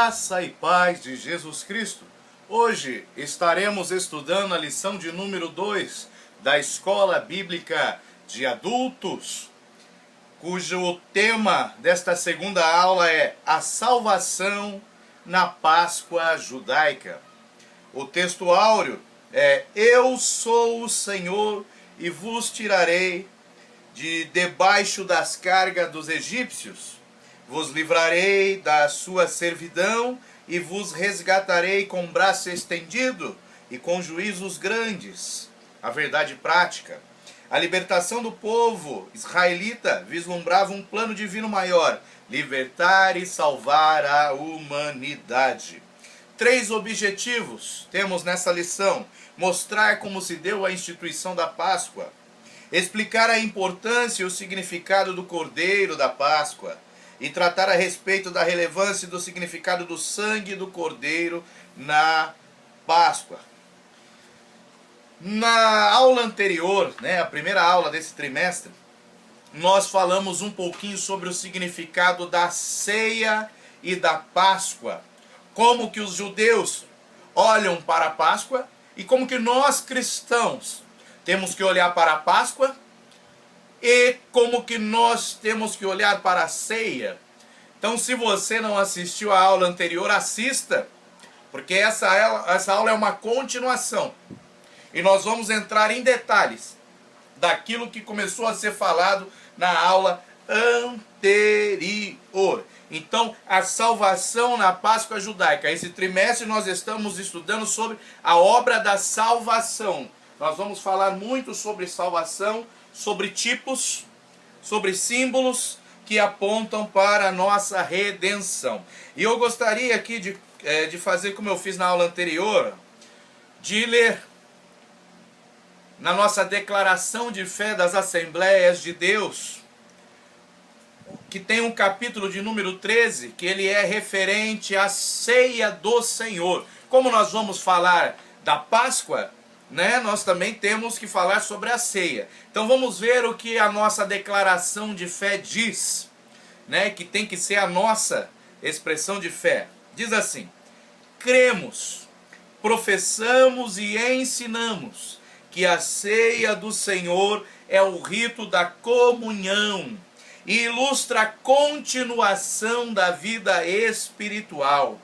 Graça e paz de Jesus Cristo. Hoje estaremos estudando a lição de número 2 da Escola Bíblica de Adultos, cujo tema desta segunda aula é a salvação na Páscoa judaica. O texto áureo é: Eu sou o Senhor e vos tirarei de debaixo das cargas dos egípcios. Vos livrarei da sua servidão e vos resgatarei com braço estendido e com juízos grandes. A verdade prática. A libertação do povo israelita vislumbrava um plano divino maior: libertar e salvar a humanidade. 3 objetivos temos nessa lição: mostrar como se deu a instituição da Páscoa, explicar a importância e o significado do Cordeiro da Páscoa e tratar a respeito da relevância e do significado do sangue do Cordeiro na Páscoa. Na aula anterior, a primeira aula desse trimestre, nós falamos um pouquinho sobre o significado da ceia e da Páscoa, como que os judeus olham para a Páscoa e como que nós cristãos temos que olhar para a Páscoa e como que nós temos que olhar para a ceia. Então, se você não assistiu a aula anterior, assista, porque essa aula é uma continuação. E nós vamos entrar em detalhes daquilo que começou a ser falado na aula anterior. Então, a salvação na Páscoa judaica. Esse trimestre nós estamos estudando sobre a obra da salvação. Nós vamos falar muito sobre salvação, sobre tipos, sobre símbolos que apontam para a nossa redenção. E eu gostaria aqui de fazer como eu fiz na aula anterior, de ler na nossa declaração de fé das Assembleias de Deus, que tem um capítulo de número 13, que ele é referente à ceia do Senhor. Como nós vamos falar da Páscoa, nós também temos que falar sobre a ceia. Então vamos ver o que a nossa declaração de fé diz, que tem que ser a nossa expressão de fé. Diz assim: cremos, professamos e ensinamos que a ceia do Senhor é o rito da comunhão e ilustra a continuação da vida espiritual.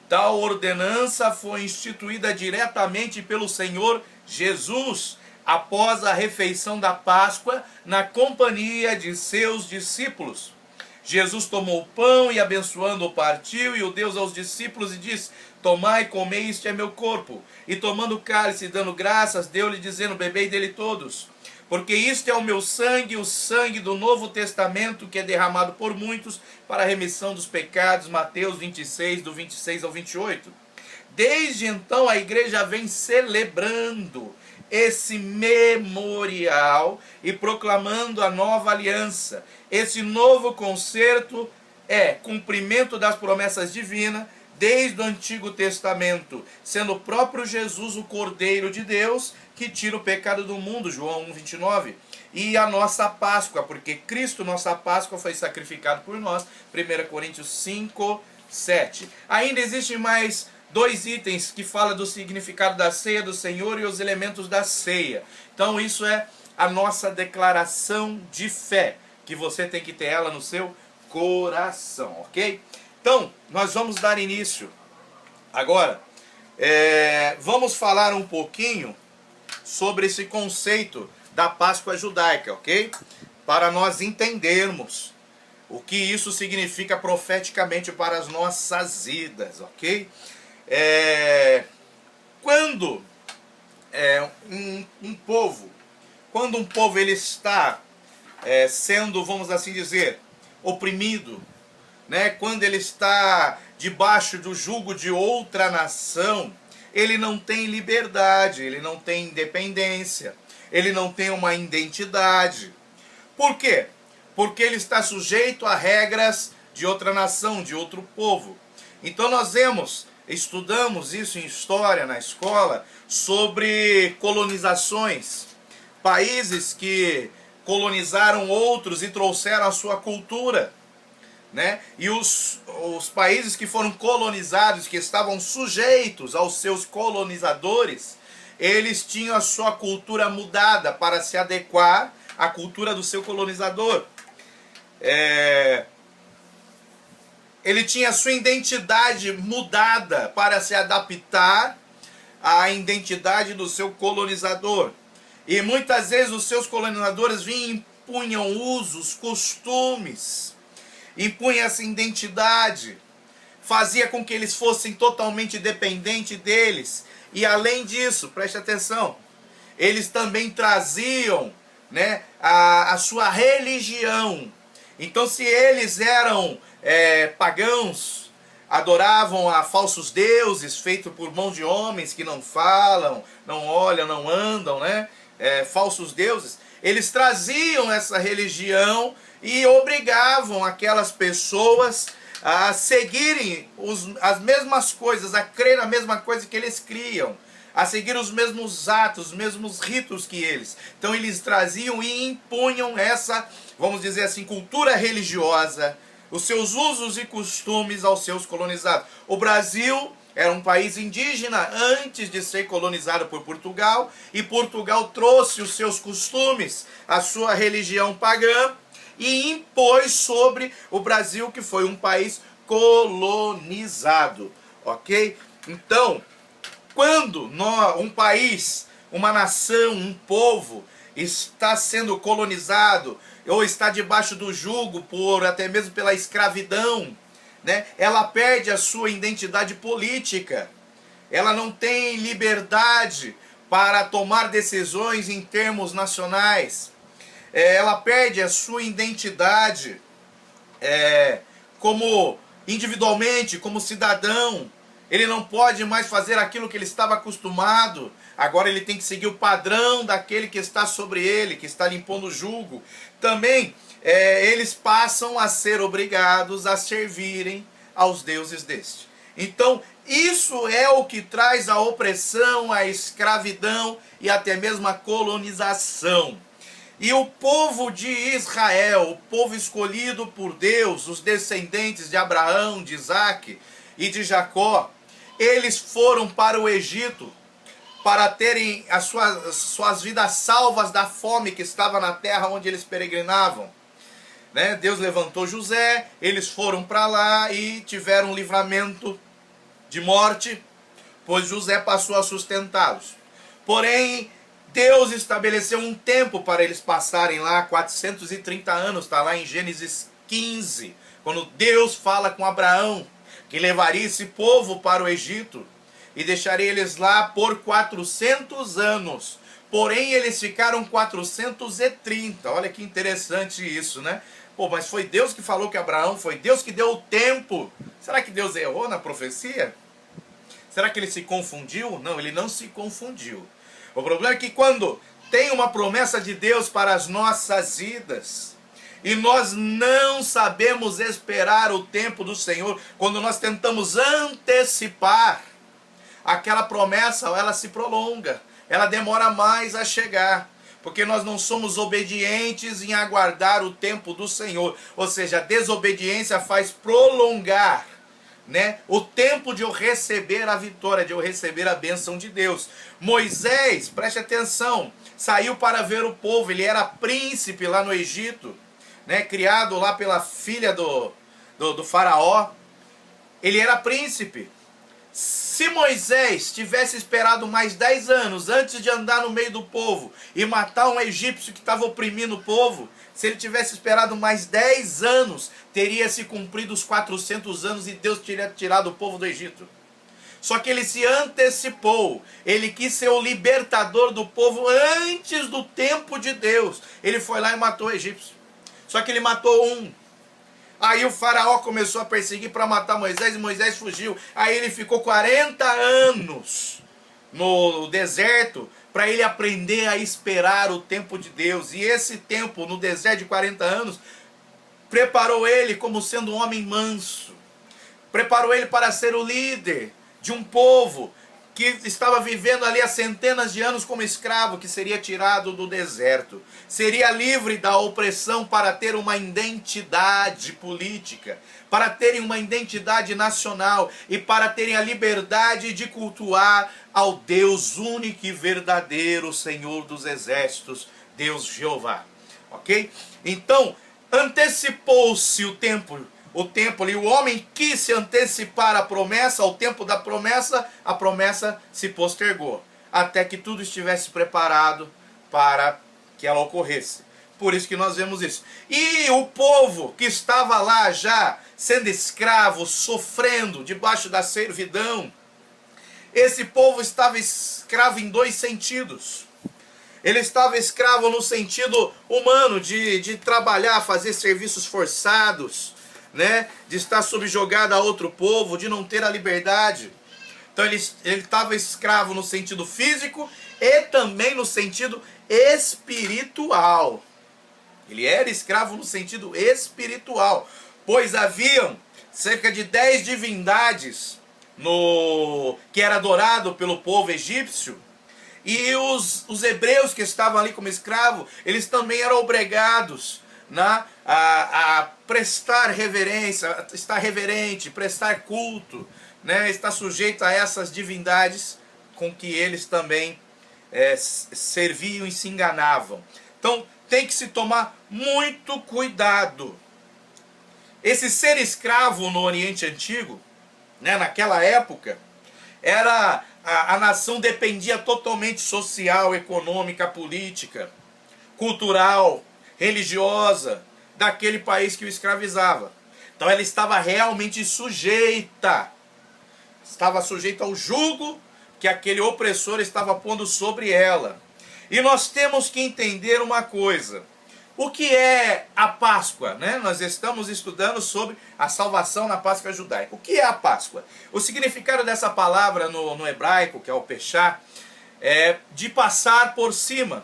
Tal ordenança foi instituída diretamente pelo Senhor Jesus após a refeição da Páscoa na companhia de seus discípulos. Jesus tomou o pão e, abençoando-o, partiu e o deu aos discípulos e disse: Tomai e comei, este é meu corpo. E tomando o cálice e dando graças, deu-lhe dizendo: Bebei dele todos, porque isto é o meu sangue, o sangue do Novo Testamento, que é derramado por muitos para a remissão dos pecados. Mateus 26, do 26 ao 28. Desde então a igreja vem celebrando esse memorial e proclamando a nova aliança. Esse novo concerto é cumprimento das promessas divinas desde o Antigo Testamento, sendo o próprio Jesus o Cordeiro de Deus que tira o pecado do mundo, João 1,29, e a nossa Páscoa, porque Cristo, nossa Páscoa, foi sacrificado por nós, 1 Coríntios 5, 7. Ainda existem mais 2 itens que falam do significado da ceia do Senhor e os elementos da ceia. Então isso é a nossa declaração de fé, que você tem que ter ela no seu coração, ok? Então, nós vamos dar início. Agora, vamos falar um pouquinho sobre esse conceito da Páscoa judaica, ok? Para nós entendermos o que isso significa profeticamente para as nossas vidas, ok? Quando um povo ele está sendo, vamos assim dizer, oprimido, quando ele está debaixo do jugo de outra nação, ele não tem liberdade, ele não tem independência, ele não tem uma identidade. Por quê? Porque ele está sujeito a regras de outra nação, de outro povo. Então nós estudamos isso em história na escola, sobre colonizações, países que colonizaram outros e trouxeram a sua cultura. né? E os países que foram colonizados, que estavam sujeitos aos seus colonizadores, eles tinham a sua cultura mudada para se adequar à cultura do seu colonizador. Ele tinha a sua identidade mudada para se adaptar à identidade do seu colonizador. E muitas vezes os seus colonizadores vinham e impunham usos, costumes, impunham essa identidade, fazia com que eles fossem totalmente dependentes deles. E além disso, preste atenção, eles também traziam, né, a sua religião. Então, se eles eram pagãos, adoravam a falsos deuses feitos por mãos de homens que não falam, não olham, não andam, né? Falsos deuses, eles traziam essa religião e obrigavam aquelas pessoas a seguirem as mesmas coisas, a crer na mesma coisa que eles criam, a seguir os mesmos atos, os mesmos ritos que eles. Então eles traziam e impunham essa, vamos dizer assim, cultura religiosa, os seus usos e costumes aos seus colonizados. O Brasil era um país indígena antes de ser colonizado por Portugal, e Portugal trouxe os seus costumes, a sua religião pagã, e impôs sobre o Brasil, que foi um país colonizado, ok? Então, quando um país, uma nação, um povo está sendo colonizado, ou está debaixo do jugo, até mesmo pela escravidão, né, ela perde a sua identidade política, ela não tem liberdade para tomar decisões em termos nacionais, ela perde a sua identidade como individualmente, como cidadão. Ele não pode mais fazer aquilo que ele estava acostumado. Agora ele tem que seguir o padrão daquele que está sobre ele, que está lhe impondo o jugo. Também eles passam a ser obrigados a servirem aos deuses deste. Então isso é o que traz a opressão, a escravidão e até mesmo a colonização. E o povo de Israel, o povo escolhido por Deus, os descendentes de Abraão, de Isaac e de Jacó, eles foram para o Egito para terem as suas vidas salvas da fome que estava na terra onde eles peregrinavam, né? Deus levantou José, eles foram para lá e tiveram um livramento de morte, pois José passou a sustentá-los. Porém, Deus estabeleceu um tempo para eles passarem lá, 430 anos, está lá em Gênesis 15, quando Deus fala com Abraão, que levaria esse povo para o Egito e deixaria eles lá por 400 anos. Porém, eles ficaram 430. Olha que interessante isso, né? Pô, mas foi Deus que falou que Abraão, foi Deus que deu o tempo. Será que Deus errou na profecia? Será que ele se confundiu? Não, ele não se confundiu. O problema é que quando tem uma promessa de Deus para as nossas vidas, e nós não sabemos esperar o tempo do Senhor, quando nós tentamos antecipar aquela promessa, ela se prolonga, ela demora mais a chegar, porque nós não somos obedientes em aguardar o tempo do Senhor. Ou seja, a desobediência faz prolongar, né, o tempo de eu receber a vitória, de eu receber a bênção de Deus. Moisés, preste atenção, saiu para ver o povo, ele era príncipe lá no Egito, né, criado lá pela filha do faraó. Ele era príncipe. Se Moisés tivesse esperado mais 10 anos antes de andar no meio do povo e matar um egípcio que estava oprimindo o povo, se ele tivesse esperado mais 10 anos, teria se cumprido os 400 anos e Deus teria tirado o povo do Egito. Só que ele se antecipou, ele quis ser o libertador do povo antes do tempo de Deus. Ele foi lá e matou o egípcio. Só que ele matou um. Aí o faraó começou a perseguir para matar Moisés e Moisés fugiu. Aí ele ficou 40 anos no deserto para ele aprender a esperar o tempo de Deus. E esse tempo no deserto de 40 anos preparou ele como sendo um homem manso. Preparou ele para ser o líder de um povo que estava vivendo ali há centenas de anos como escravo, que seria tirado do deserto, seria livre da opressão para ter uma identidade política, para terem uma identidade nacional e para terem a liberdade de cultuar ao Deus único e verdadeiro, Senhor dos exércitos, Deus Jeová. Ok? Então, antecipou-se o tempo ali, o homem quis se antecipar a promessa, ao tempo da promessa, a promessa se postergou, até que tudo estivesse preparado para que ela ocorresse. Por isso que nós vemos isso. E o povo que estava lá já sendo escravo, sofrendo debaixo da servidão, esse povo estava escravo em dois sentidos. Ele estava escravo no sentido humano, de trabalhar, fazer serviços forçados, né? De estar subjugado a outro povo, de não ter a liberdade. Então ele estava escravo no sentido físico e também no sentido espiritual. Ele era escravo no sentido espiritual, pois haviam cerca de 10 divindades que era adorado pelo povo egípcio. E os hebreus que estavam ali como escravos, eles também eram obrigados, né, a prestar reverência, a estar reverente, prestar culto, né, estar sujeito a essas divindades com que eles também serviam e se enganavam. Então tem que se tomar muito cuidado. Esse ser escravo no Oriente Antigo, né, naquela época, era a nação dependia totalmente social, econômica, política, cultural, religiosa daquele país que o escravizava. Então ela estava realmente sujeita, ao jugo que aquele opressor estava pondo sobre ela. E nós temos que entender uma coisa. O que é a Páscoa, né? Nós estamos estudando sobre a salvação na Páscoa judaica. O que é a Páscoa? O significado dessa palavra no hebraico, que é o pechá, é de passar por cima,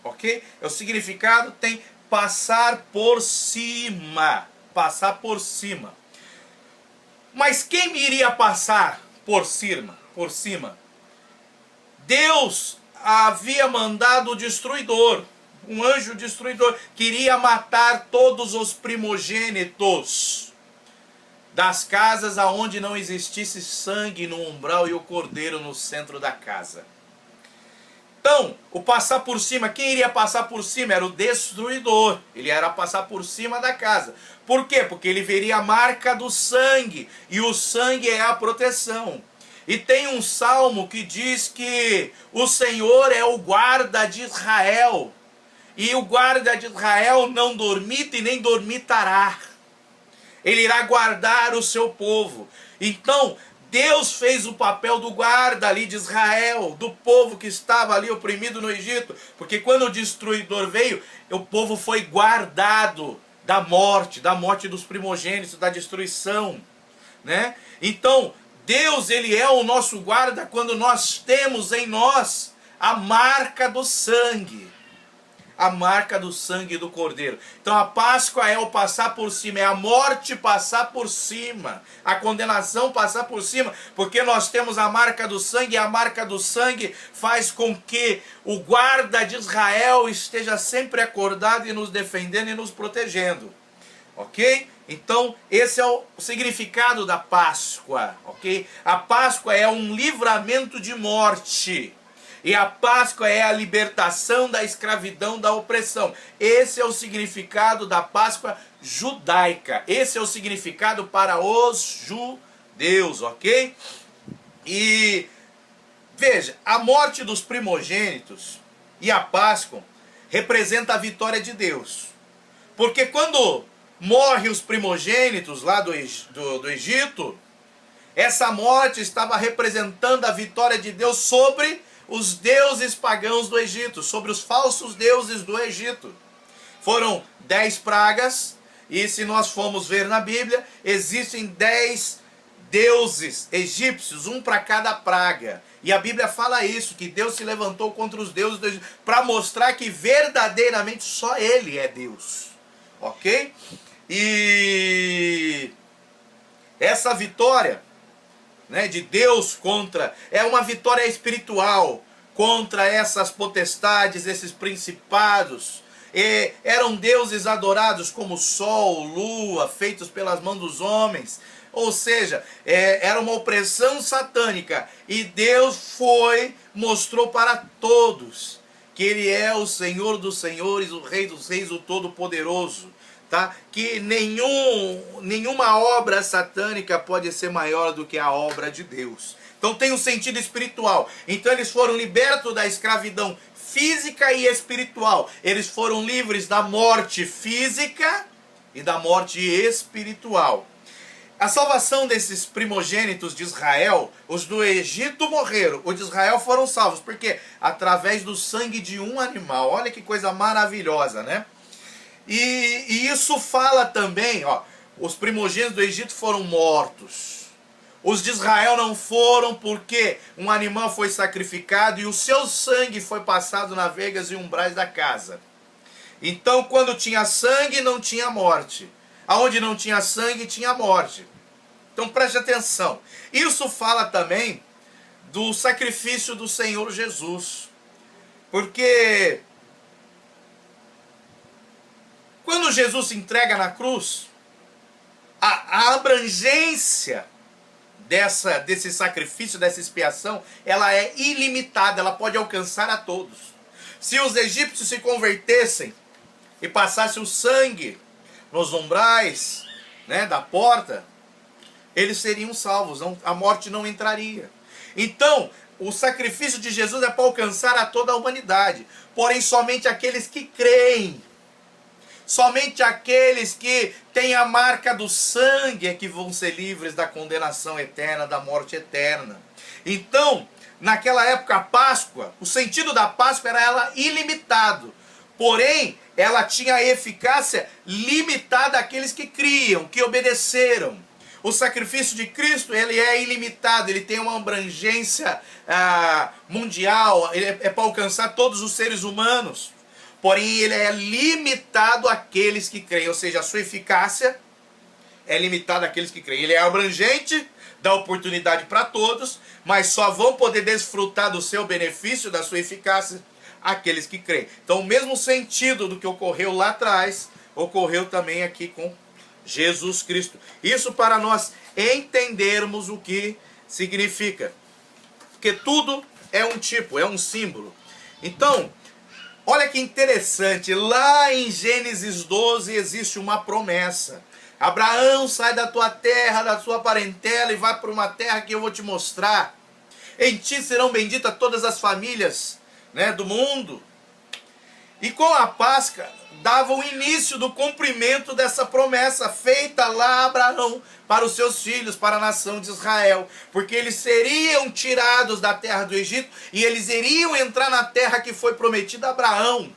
ok? O significado tem passar por cima, passar por cima. Mas quem iria passar por cima? Deus havia mandado o destruidor. Um anjo destruidor queria matar todos os primogênitos das casas aonde não existisse sangue no umbral e o cordeiro no centro da casa. Então, o passar por cima, quem iria passar por cima era o destruidor. Ele era passar por cima da casa. Por quê? Porque ele veria a marca do sangue, e o sangue é a proteção. E tem um salmo que diz que o Senhor é o guarda de Israel. E o guarda de Israel não dormita e nem dormitará. Ele irá guardar o seu povo. Então, Deus fez o papel do guarda ali de Israel, do povo que estava ali oprimido no Egito. Porque quando o destruidor veio, o povo foi guardado da morte dos primogênitos, da destruição, né? Então, Deus, ele é o nosso guarda quando nós temos em nós a marca do sangue. A marca do sangue do Cordeiro. Então a Páscoa é o passar por cima, é a morte passar por cima, a condenação passar por cima, porque nós temos a marca do sangue, e a marca do sangue faz com que o guarda de Israel esteja sempre acordado e nos defendendo e nos protegendo. Ok? Então esse é o significado da Páscoa. Ok? A Páscoa é um livramento de morte. E a Páscoa é a libertação da escravidão, da opressão. Esse é o significado da Páscoa judaica. Esse é o significado para os judeus, ok? E veja, a morte dos primogênitos e a Páscoa representa a vitória de Deus. Porque quando morrem os primogênitos lá do Egito, essa morte estava representando a vitória de Deus sobre os deuses pagãos do Egito, sobre os falsos deuses do Egito. Foram 10 pragas, e se nós formos ver na Bíblia, existem 10 deuses egípcios, um para cada praga. E a Bíblia fala isso, que Deus se levantou contra os deuses do Egito, para mostrar que verdadeiramente só Ele é Deus. Ok? E essa vitória né, de Deus contra, é uma vitória espiritual contra essas potestades, esses principados. Eram deuses adorados como sol, lua, feitos pelas mãos dos homens. Ou seja, era uma opressão satânica. E Deus mostrou para todos que Ele é o Senhor dos senhores, o Rei dos reis, o Todo-Poderoso. Tá? Que nenhuma obra satânica pode ser maior do que a obra de Deus. Então tem um sentido espiritual. Então eles foram libertos da escravidão física e espiritual. Eles foram livres da morte física e da morte espiritual. A salvação desses primogênitos de Israel, os do Egito morreram, os de Israel foram salvos. Por quê? Através do sangue de um animal. Olha que coisa maravilhosa, né? E isso fala também, ó, os primogênitos do Egito foram mortos. Os de Israel não foram porque um animal foi sacrificado e o seu sangue foi passado nas vegas e umbrais da casa. Então, quando tinha sangue, não tinha morte. Aonde não tinha sangue, tinha morte. Então, preste atenção. Isso fala também do sacrifício do Senhor Jesus. Porque quando Jesus se entrega na cruz, a abrangência desse sacrifício, dessa expiação, ela é ilimitada, ela pode alcançar a todos. Se os egípcios se convertessem e passassem o sangue nos umbrais, né, da porta, eles seriam salvos, a morte não entraria. Então, o sacrifício de Jesus é para alcançar a toda a humanidade, porém somente aqueles que creem, somente aqueles que têm a marca do sangue é que vão ser livres da condenação eterna, da morte eterna. Então, naquela época, a Páscoa, o sentido da Páscoa era ela ilimitado. Porém, ela tinha eficácia limitada àqueles que criam, que obedeceram. O sacrifício de Cristo, ele é ilimitado, ele tem uma abrangência mundial, ele é para alcançar todos os seres humanos. Porém, ele é limitado àqueles que creem, ou seja, a sua eficácia é limitada àqueles que creem. Ele é abrangente, dá oportunidade para todos, mas só vão poder desfrutar do seu benefício, da sua eficácia, aqueles que creem. Então, o mesmo sentido do que ocorreu lá atrás, ocorreu também aqui com Jesus Cristo. Isso para nós entendermos o que significa. Porque tudo é um tipo, é um símbolo. Então, olha que interessante, lá em Gênesis 12 existe uma promessa. Abraão, sai da tua terra, da sua parentela e vai para uma terra que eu vou te mostrar. Em ti serão benditas todas as famílias, né, do mundo. E com a Páscoa dava o início do cumprimento dessa promessa feita lá a Abraão para os seus filhos, para a nação de Israel. Porque eles seriam tirados da terra do Egito e eles iriam entrar na terra que foi prometida a Abraão.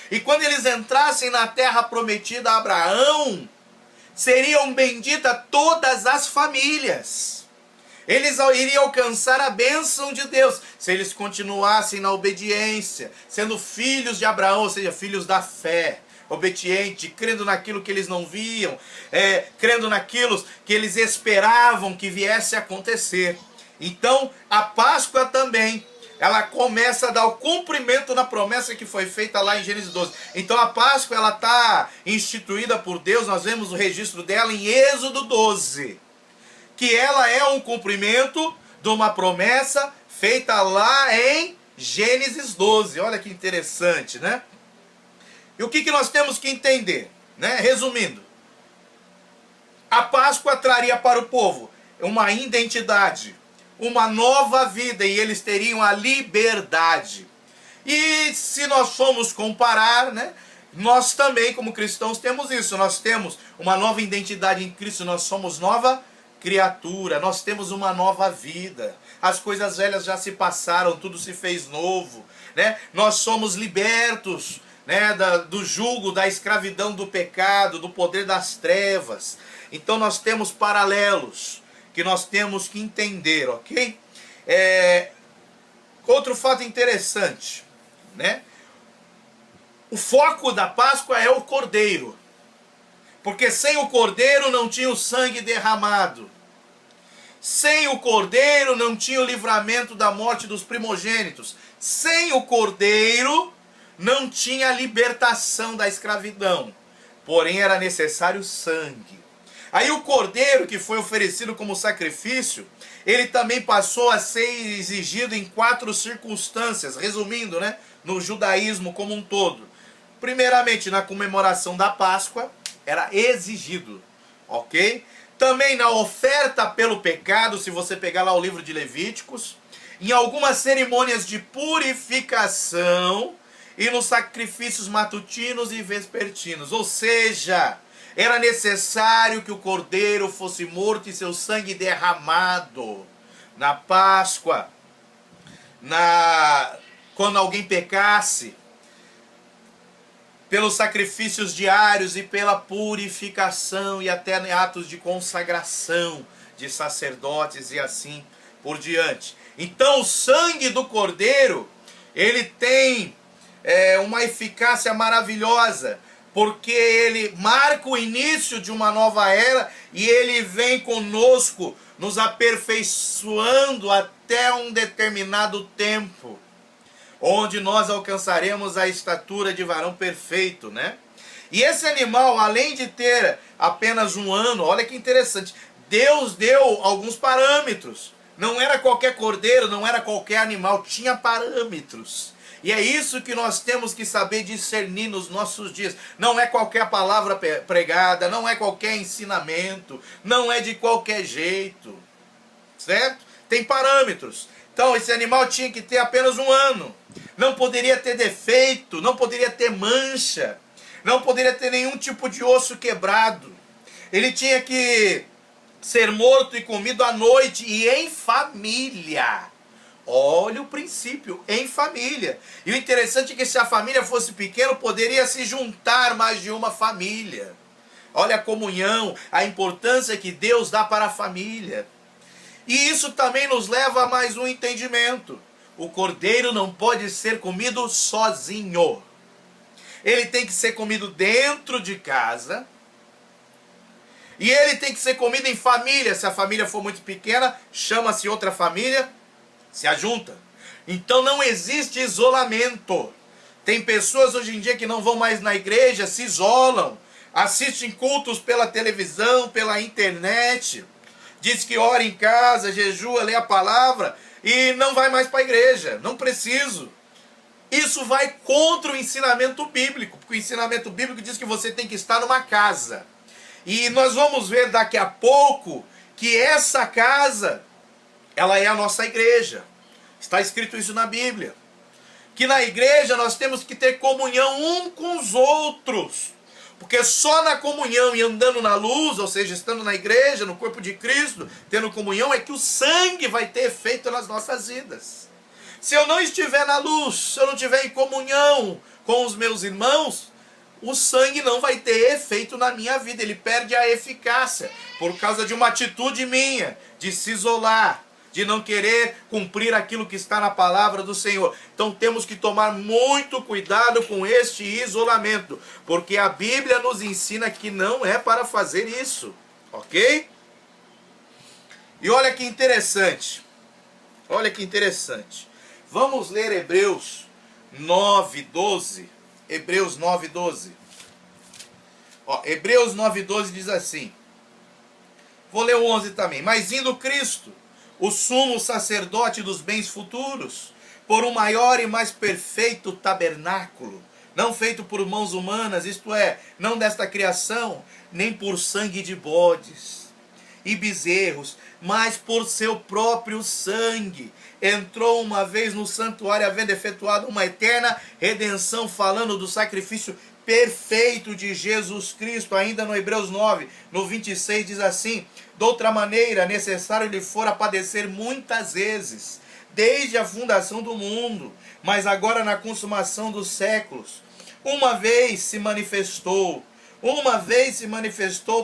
E quando eles entrassem na terra prometida a Abraão, seriam benditas todas as famílias. Eles iriam alcançar a bênção de Deus se eles continuassem na obediência, sendo filhos de Abraão, ou seja, filhos da fé, obediente, crendo naquilo que eles não viam, crendo naquilo que eles esperavam que viesse a acontecer. Então, a Páscoa também, ela começa a dar o cumprimento na promessa que foi feita lá em Gênesis 12. Então, a Páscoa, ela está instituída por Deus, nós vemos o registro dela em Êxodo 12. Que ela é um cumprimento de uma promessa feita lá em Gênesis 12. Olha que interessante, né? E o que nós temos que entender, né? Resumindo, a Páscoa traria para o povo uma identidade, uma nova vida, e eles teriam a liberdade. E se nós formos comparar, né? Nós também, como cristãos, temos isso. Nós temos uma nova identidade em Cristo, nós somos nova criatura, nós temos uma nova vida. As coisas velhas já se passaram, tudo se fez novo, né? Nós somos libertos, né, do jugo, da escravidão do pecado, do poder das trevas. Então nós temos paralelos que nós temos que entender, ok? Outro fato interessante, né? O foco da Páscoa é o Cordeiro. Porque sem o Cordeiro não tinha o sangue derramado. Sem o cordeiro não tinha o livramento da morte dos primogênitos. Sem o cordeiro não tinha a libertação da escravidão. Porém era necessário sangue. Aí o cordeiro que foi oferecido como sacrifício, ele também passou a ser exigido em 4 circunstâncias, resumindo, né, no judaísmo como um todo. Primeiramente, na comemoração da Páscoa, era exigido, ok? Também na oferta pelo pecado, se você pegar lá o livro de Levíticos, em algumas cerimônias de purificação e nos sacrifícios matutinos e vespertinos. Ou seja, era necessário que o cordeiro fosse morto e seu sangue derramado na Páscoa, quando alguém pecasse, pelos sacrifícios diários e pela purificação e até atos de consagração de sacerdotes e assim por diante. Então o sangue do cordeiro, ele tem uma eficácia maravilhosa, porque ele marca o início de uma nova era e ele vem conosco, nos aperfeiçoando até um determinado tempo, onde nós alcançaremos a estatura de varão perfeito, né? E esse animal, além de ter apenas 1 ano, olha que interessante, Deus deu alguns parâmetros. Não era qualquer cordeiro, não era qualquer animal, tinha parâmetros. E é isso que nós temos que saber discernir nos nossos dias. Não é qualquer palavra pregada, não é qualquer ensinamento, não é de qualquer jeito, certo? Tem parâmetros. Então esse animal tinha que ter apenas 1 ano. Não poderia ter defeito, não poderia ter mancha, não poderia ter nenhum tipo de osso quebrado. Ele tinha que ser morto e comido à noite e em família. Olha o princípio, em família. E o interessante é que se a família fosse pequena, poderia se juntar mais de uma família. Olha a comunhão, a importância que Deus dá para a família. E isso também nos leva a mais um entendimento. O cordeiro não pode ser comido sozinho. Ele tem que ser comido dentro de casa. E ele tem que ser comido em família. Se a família for muito pequena, chama-se outra família, se ajunta. Então não existe isolamento. Tem pessoas hoje em dia que não vão mais na igreja, se isolam, assistem cultos pela televisão, pela internet, diz que ora em casa, jejua, lê a palavra e não vai mais para a igreja. Não preciso. Isso vai contra o ensinamento bíblico, porque o ensinamento bíblico diz que você tem que estar numa casa. E nós vamos ver daqui a pouco que essa casa, ela é a nossa igreja. Está escrito isso na Bíblia. Que na igreja nós temos que ter comunhão um com os outros. Porque só na comunhão e andando na luz, ou seja, estando na igreja, no corpo de Cristo, tendo comunhão, é que o sangue vai ter efeito nas nossas vidas. Se eu não estiver na luz, se eu não estiver em comunhão com os meus irmãos, o sangue não vai ter efeito na minha vida. Ele perde a eficácia por causa de uma atitude minha, de se isolar, de não querer cumprir aquilo que está na palavra do Senhor. Então temos que tomar muito cuidado com este isolamento, porque a Bíblia nos ensina que não é para fazer isso, ok? E olha que interessante, olha que interessante. Vamos ler Hebreus 9:12. Hebreus 9:12. Hebreus 9:12 diz assim. Vou ler o 11 também. Mas indo Cristo, o sumo sacerdote dos bens futuros, por um maior e mais perfeito tabernáculo, não feito por mãos humanas, isto é, não desta criação, nem por sangue de bodes e bezerros, mas por seu próprio sangue, entrou uma vez no santuário, havendo efetuado uma eterna redenção, falando do sacrifício perfeito de Jesus Cristo. Ainda no Hebreus 9, no 26, diz assim: de outra maneira, necessário lhe fora padecer muitas vezes, desde a fundação do mundo, mas agora na consumação dos séculos, uma vez se manifestou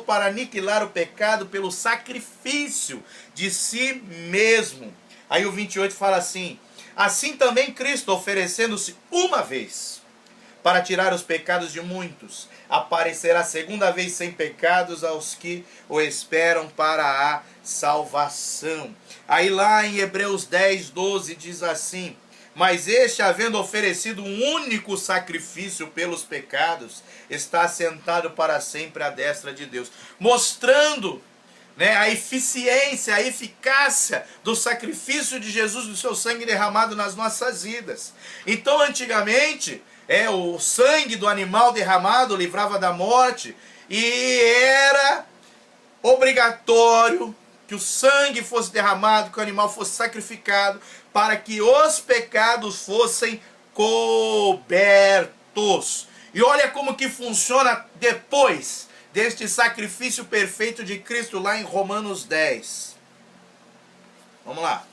para aniquilar o pecado pelo sacrifício de si mesmo. Aí o 28 fala assim: assim também Cristo, oferecendo-se uma vez para tirar os pecados de muitos. Aparecerá segunda vez sem pecados aos que o esperam para a salvação. Aí lá em Hebreus 10, 12 diz assim: mas este, havendo oferecido um único sacrifício pelos pecados, está assentado para sempre à destra de Deus. Mostrando, né, a eficiência, a eficácia do sacrifício de Jesus, do seu sangue derramado nas nossas vidas. Então, antigamente, o sangue do animal derramado livrava da morte, e era obrigatório que o sangue fosse derramado, que o animal fosse sacrificado, para que os pecados fossem cobertos. E olha como que funciona depois deste sacrifício perfeito de Cristo, lá em Romanos 10. Vamos lá.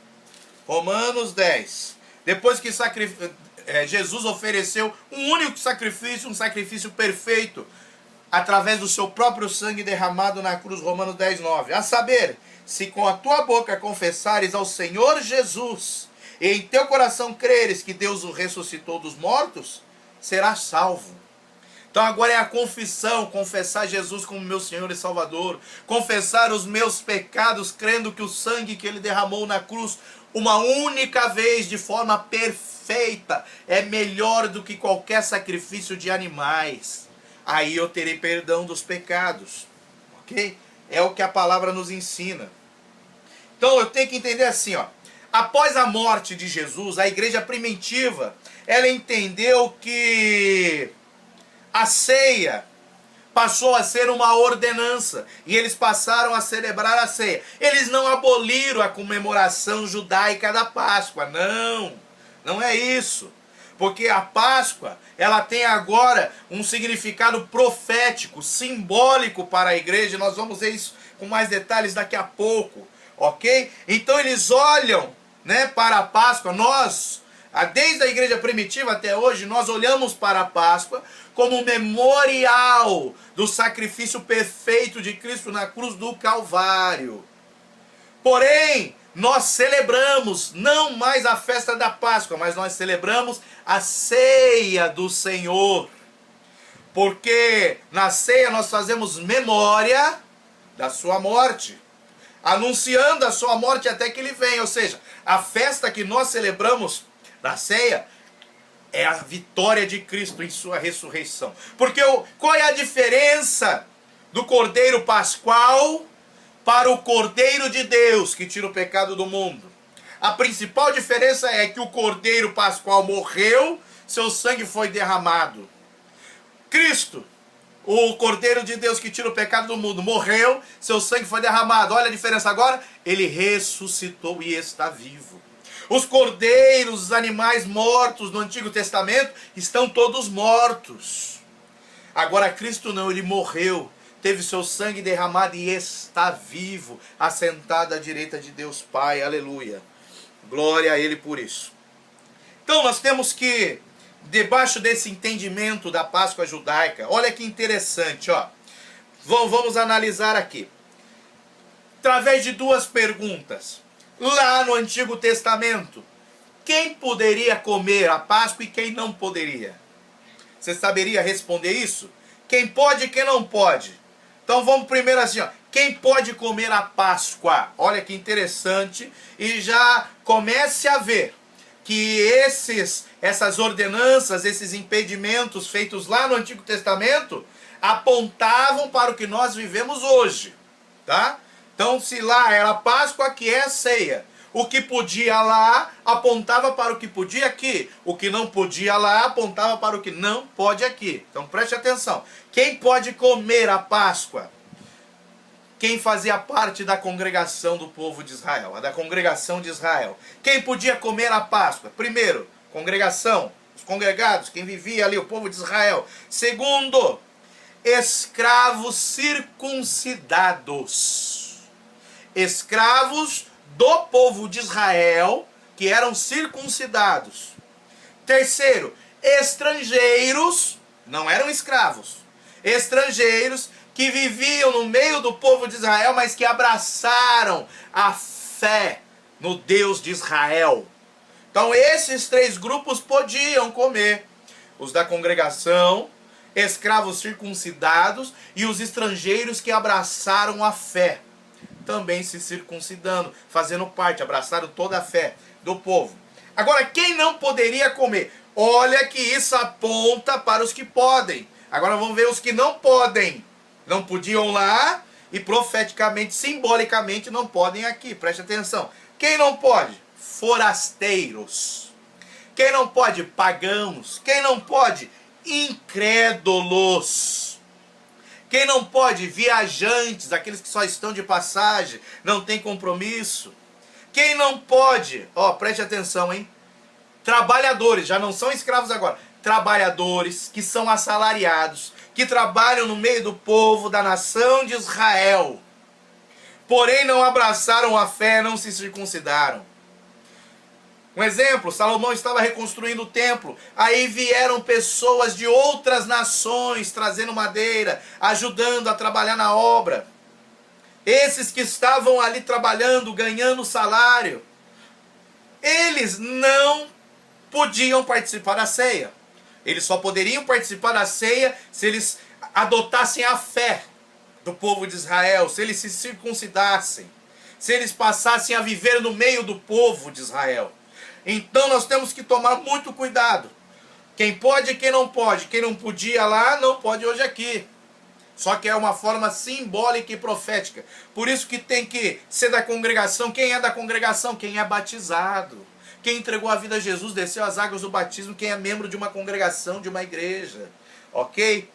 Romanos 10. Depois que Jesus ofereceu um único sacrifício, um sacrifício perfeito, através do seu próprio sangue derramado na cruz, Romanos 10, 9. A saber, se com a tua boca confessares ao Senhor Jesus, e em teu coração creres que Deus o ressuscitou dos mortos, serás salvo. Então agora é a confissão, confessar Jesus como meu Senhor e Salvador, confessar os meus pecados, crendo que o sangue que Ele derramou na cruz, uma única vez, de forma perfeita, é melhor do que qualquer sacrifício de animais. Aí eu terei perdão dos pecados, ok? É o que a palavra nos ensina. Então eu tenho que entender assim, ó. Após a morte de Jesus, a igreja primitiva, ela entendeu que a ceia passou a ser uma ordenança, e eles passaram a celebrar a ceia. Eles não aboliram a comemoração judaica da Páscoa, não é isso. Porque a Páscoa, ela tem agora um significado profético, simbólico para a igreja. Nós vamos ver isso com mais detalhes daqui a pouco, ok? Então eles olham, né, para a Páscoa. Nós, desde a igreja primitiva até hoje, nós olhamos para a Páscoa como um memorial do sacrifício perfeito de Cristo na cruz do Calvário. Porém, nós celebramos não mais a festa da Páscoa, mas nós celebramos a ceia do Senhor. Porque na ceia nós fazemos memória da sua morte, anunciando a sua morte até que Ele venha. Ou seja, a festa que nós celebramos na ceia é a vitória de Cristo em sua ressurreição. Porque qual é a diferença do Cordeiro Pascual para o Cordeiro de Deus que tira o pecado do mundo? A principal diferença é que o Cordeiro Pascual morreu, seu sangue foi derramado. Cristo, o Cordeiro de Deus que tira o pecado do mundo, morreu, seu sangue foi derramado. Olha a diferença agora, Ele ressuscitou e está vivo. Os cordeiros, os animais mortos no Antigo Testamento, estão todos mortos. Agora Cristo não, Ele morreu, teve seu sangue derramado e está vivo, assentado à direita de Deus Pai, aleluia. Glória a Ele por isso. Então nós temos que, debaixo desse entendimento da Páscoa judaica, olha que interessante, ó. Vamos analisar aqui. Através de duas perguntas. Lá no Antigo Testamento, quem poderia comer a Páscoa e quem não poderia? Você saberia responder isso? Quem pode e quem não pode? Então vamos primeiro assim, ó. Quem pode comer a Páscoa? Olha que interessante. E já comece a ver que essas ordenanças, esses impedimentos feitos lá no Antigo Testamento, apontavam para o que nós vivemos hoje, tá? Então, se lá era a Páscoa, aqui é a ceia. O que podia lá apontava para o que podia aqui. O que não podia lá apontava para o que não pode aqui. Então preste atenção. Quem pode comer a Páscoa? Quem fazia parte da congregação do povo de Israel, da congregação de Israel. Quem podia comer a Páscoa? Primeiro, congregação, os congregados, quem vivia ali, o povo de Israel. Segundo, escravos circuncidados. Escravos do povo de Israel, que eram circuncidados. Terceiro, estrangeiros, não eram escravos, estrangeiros que viviam no meio do povo de Israel, mas que abraçaram a fé no Deus de Israel. Então esses três grupos podiam comer. os da congregação, escravos circuncidados e os estrangeiros que abraçaram a fé, também se circuncidando, fazendo parte, abraçaram toda a fé do povo. Agora, quem não poderia comer? Olha que isso aponta para os que podem. Agora vamos ver os que não podem. Não podiam lá e profeticamente, simbolicamente não podem aqui. Preste atenção. Quem não pode? Forasteiros. Quem não pode? Pagãos. Quem não pode? Incrédulos. Quem não pode? Viajantes, aqueles que só estão de passagem, não tem compromisso. Quem não pode? Ó, preste atenção, hein? Trabalhadores, já não são escravos agora. Trabalhadores que são assalariados, que trabalham no meio do povo da nação de Israel. Porém não abraçaram a fé, não se circuncidaram. Um exemplo, Salomão estava reconstruindo o templo, aí vieram pessoas de outras nações trazendo madeira, ajudando a trabalhar na obra. Esses que estavam ali trabalhando, ganhando salário, eles não podiam participar da ceia. Eles só poderiam participar da ceia se eles adotassem a fé do povo de Israel, se eles se circuncidassem, se eles passassem a viver no meio do povo de Israel. Então nós temos que tomar muito cuidado. Quem pode e quem não pode. Quem não podia lá, não pode hoje aqui. Só que é uma forma simbólica e profética. Por isso que tem que ser da congregação. Quem é da congregação? Quem é batizado. Quem entregou a vida a Jesus, desceu as águas do batismo. Quem é membro de uma congregação, de uma igreja. Ok?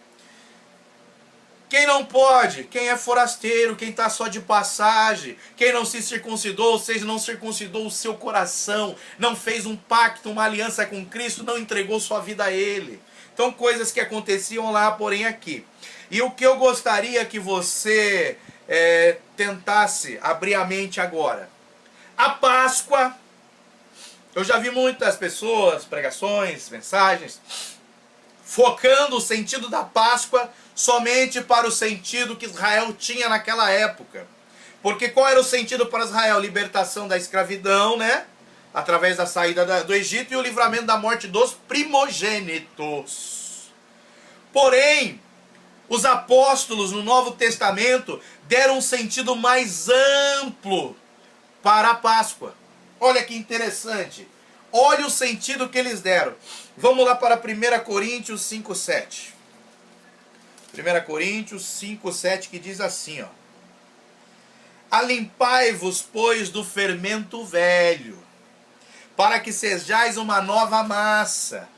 Quem não pode? Quem é forasteiro, quem está só de passagem, quem não se circuncidou, ou seja, não circuncidou o seu coração, não fez um pacto, uma aliança com Cristo, não entregou sua vida a Ele. Então, coisas que aconteciam lá, porém aqui. E o que eu gostaria que você tentasse abrir a mente agora. A Páscoa, eu já vi muitas pessoas, pregações, mensagens, focando o sentido da Páscoa somente para o sentido que Israel tinha naquela época. Porque qual era o sentido para Israel? Libertação da escravidão, né? Através da saída do Egito e o livramento da morte dos primogênitos. Porém, os apóstolos no Novo Testamento deram um sentido mais amplo para a Páscoa. Olha que interessante. Olha o sentido que eles deram. Vamos lá para 1 Coríntios 5:7. 1 Coríntios 5:7, que diz assim, ó: alimpai-vos, pois, do fermento velho, para que sejais uma nova massa,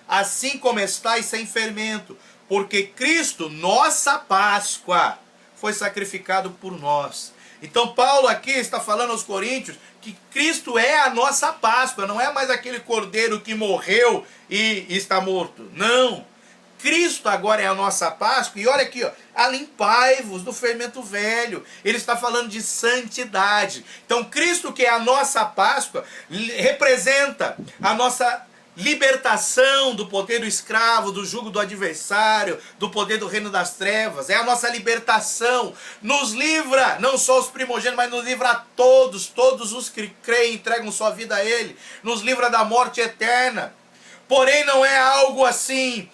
assim como estáis sem fermento, porque Cristo, nossa Páscoa, foi sacrificado por nós. Então Paulo aqui está falando aos coríntios que Cristo é a nossa Páscoa, não é mais aquele cordeiro que morreu e está morto. Não. Cristo agora é a nossa Páscoa, e olha aqui, ó, alimpai-vos do fermento velho. Ele está falando de santidade. Então Cristo, que é a nossa Páscoa, representa a nossa libertação do poder do escravo, do jugo do adversário, do poder do reino das trevas. É a nossa libertação. Nos livra, não só os primogênitos, mas nos livra a todos os que creem e entregam sua vida a Ele. Nos livra da morte eterna. Porém não é algo assim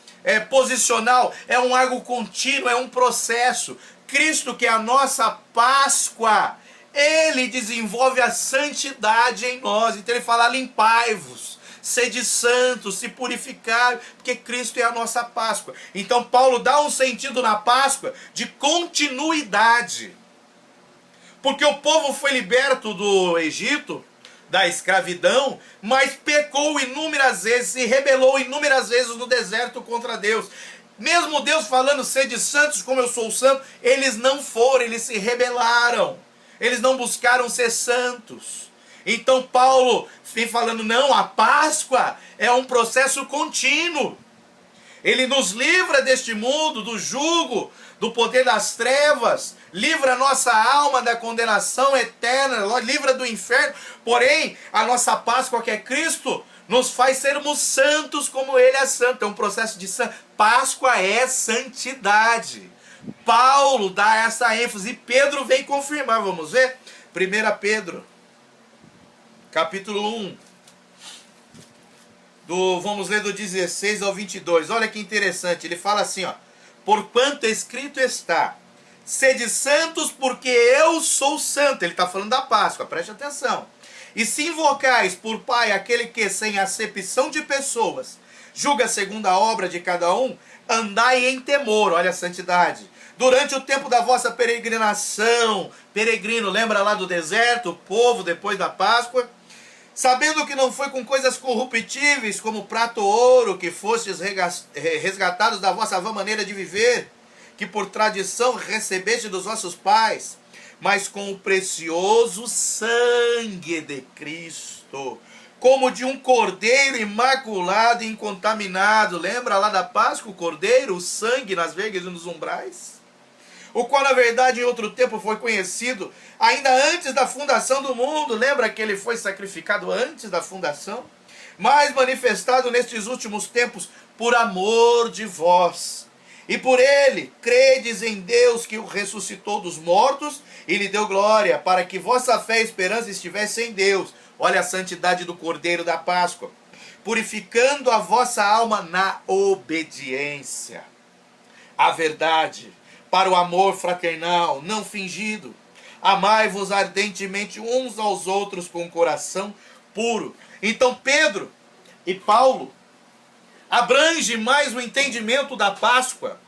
posicional, é algo contínuo, é um processo. Cristo, que é a nossa Páscoa, Ele desenvolve a santidade em nós. Então Ele fala, limpai-vos, sede santos, se purificar, porque Cristo é a nossa Páscoa. Então Paulo dá um sentido na Páscoa de continuidade. Porque o povo foi liberto do Egito, da escravidão, mas pecou inúmeras vezes, se rebelou inúmeras vezes no deserto contra Deus. Mesmo Deus falando, sede santos como eu sou santo, eles não foram, eles se rebelaram. Eles não buscaram ser santos. Então Paulo vem falando, não, a Páscoa é um processo contínuo. Ele nos livra deste mundo, do jugo, do poder das trevas, livra a nossa alma da condenação eterna, livra do inferno. Porém, a nossa Páscoa, que é Cristo, nos faz sermos santos como Ele é santo. É um processo de Páscoa é santidade. Paulo dá essa ênfase e Pedro vem confirmar. Vamos ver? 1 Pedro, capítulo 1. Vamos ler do 16 ao 22. Olha que interessante. Ele fala assim, ó: porquanto escrito está, sede santos porque eu sou santo. Ele está falando da Páscoa, preste atenção. E se invocais por Pai aquele que, sem acepção de pessoas, julga segundo a obra de cada um, andai em temor, olha a santidade, durante o tempo da vossa peregrinação. Peregrino, lembra lá do deserto, o povo depois da Páscoa? Sabendo que não foi com coisas corruptíveis, como prata ou ouro, que fostes resgatados da vossa vã maneira de viver, que por tradição recebeste dos vossos pais, mas com o precioso sangue de Cristo, como de um cordeiro imaculado e incontaminado. Lembra lá da Páscoa, o cordeiro, o sangue nas vergas e nos umbrais? O qual na verdade em outro tempo foi conhecido ainda antes da fundação do mundo. Lembra que ele foi sacrificado antes da fundação? Mas manifestado nestes últimos tempos por amor de vós. E por ele credes em Deus, que o ressuscitou dos mortos e lhe deu glória, para que vossa fé e esperança estivesse em Deus. Olha a santidade do Cordeiro da Páscoa. Purificando a vossa alma na obediência à verdade, para o amor fraternal, não fingido. Amai-vos ardentemente uns aos outros com o coração puro. Então Pedro e Paulo abrange mais o entendimento da Páscoa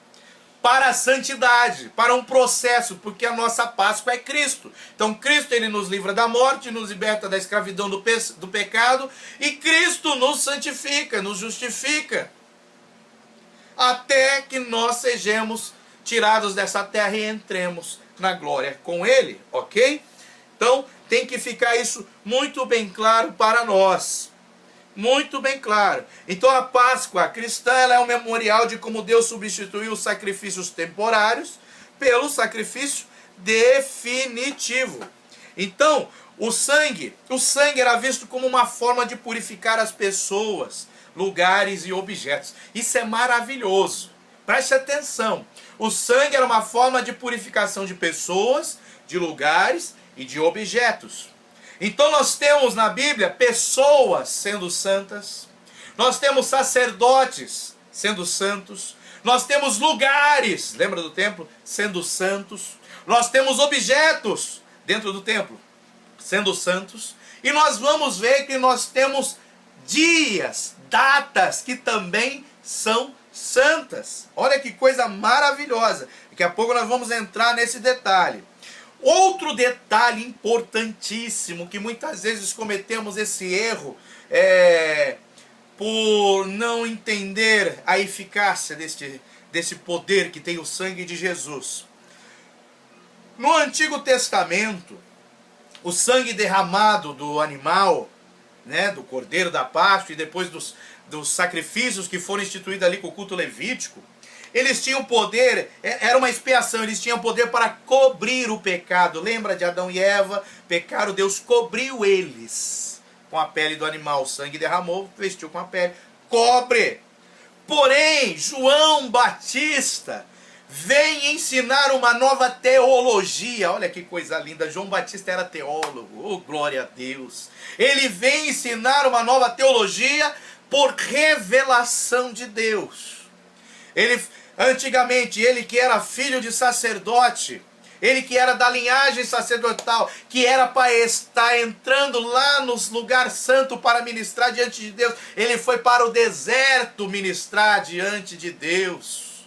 para a santidade, para um processo, porque a nossa Páscoa é Cristo. Então Cristo, ele nos livra da morte, nos liberta da escravidão do pecado, e Cristo nos santifica, nos justifica, até que nós sejamos tirados dessa terra e entremos na glória com ele, ok? Então tem que ficar isso muito bem claro para nós. Muito bem claro. Então a Páscoa cristã, ela é um memorial de como Deus substituiu os sacrifícios temporários pelo sacrifício definitivo. Então o sangue era visto como uma forma de purificar as pessoas, lugares e objetos. Isso é maravilhoso. Preste atenção. O sangue era uma forma de purificação de pessoas, de lugares e de objetos. Então nós temos na Bíblia pessoas sendo santas, nós temos sacerdotes sendo santos, nós temos lugares, lembra do templo, sendo santos, nós temos objetos dentro do templo sendo santos, e nós vamos ver que nós temos dias, datas que também são santas. Olha que coisa maravilhosa. Daqui a pouco nós vamos entrar nesse detalhe. Outro detalhe importantíssimo, que muitas vezes cometemos esse erro, por não entender a eficácia desse poder que tem o sangue de Jesus. No Antigo Testamento, o sangue derramado do animal, né, do Cordeiro da Páscoa, e depois dos sacrifícios que foram instituídos ali com o culto levítico, eles tinham poder, era uma expiação, eles tinham poder para cobrir o pecado. Lembra de Adão e Eva? Pecaram, Deus cobriu eles com a pele do animal. O sangue derramou, vestiu com a pele. Cobre! Porém, João Batista vem ensinar uma nova teologia. Olha que coisa linda, João Batista era teólogo. Oh, glória a Deus! Ele vem ensinar uma nova teologia por revelação de Deus. Antigamente, ele que era filho de sacerdote, ele que era da linhagem sacerdotal, que era para estar entrando lá nos lugares santos para ministrar diante de Deus, ele foi para o deserto ministrar diante de Deus.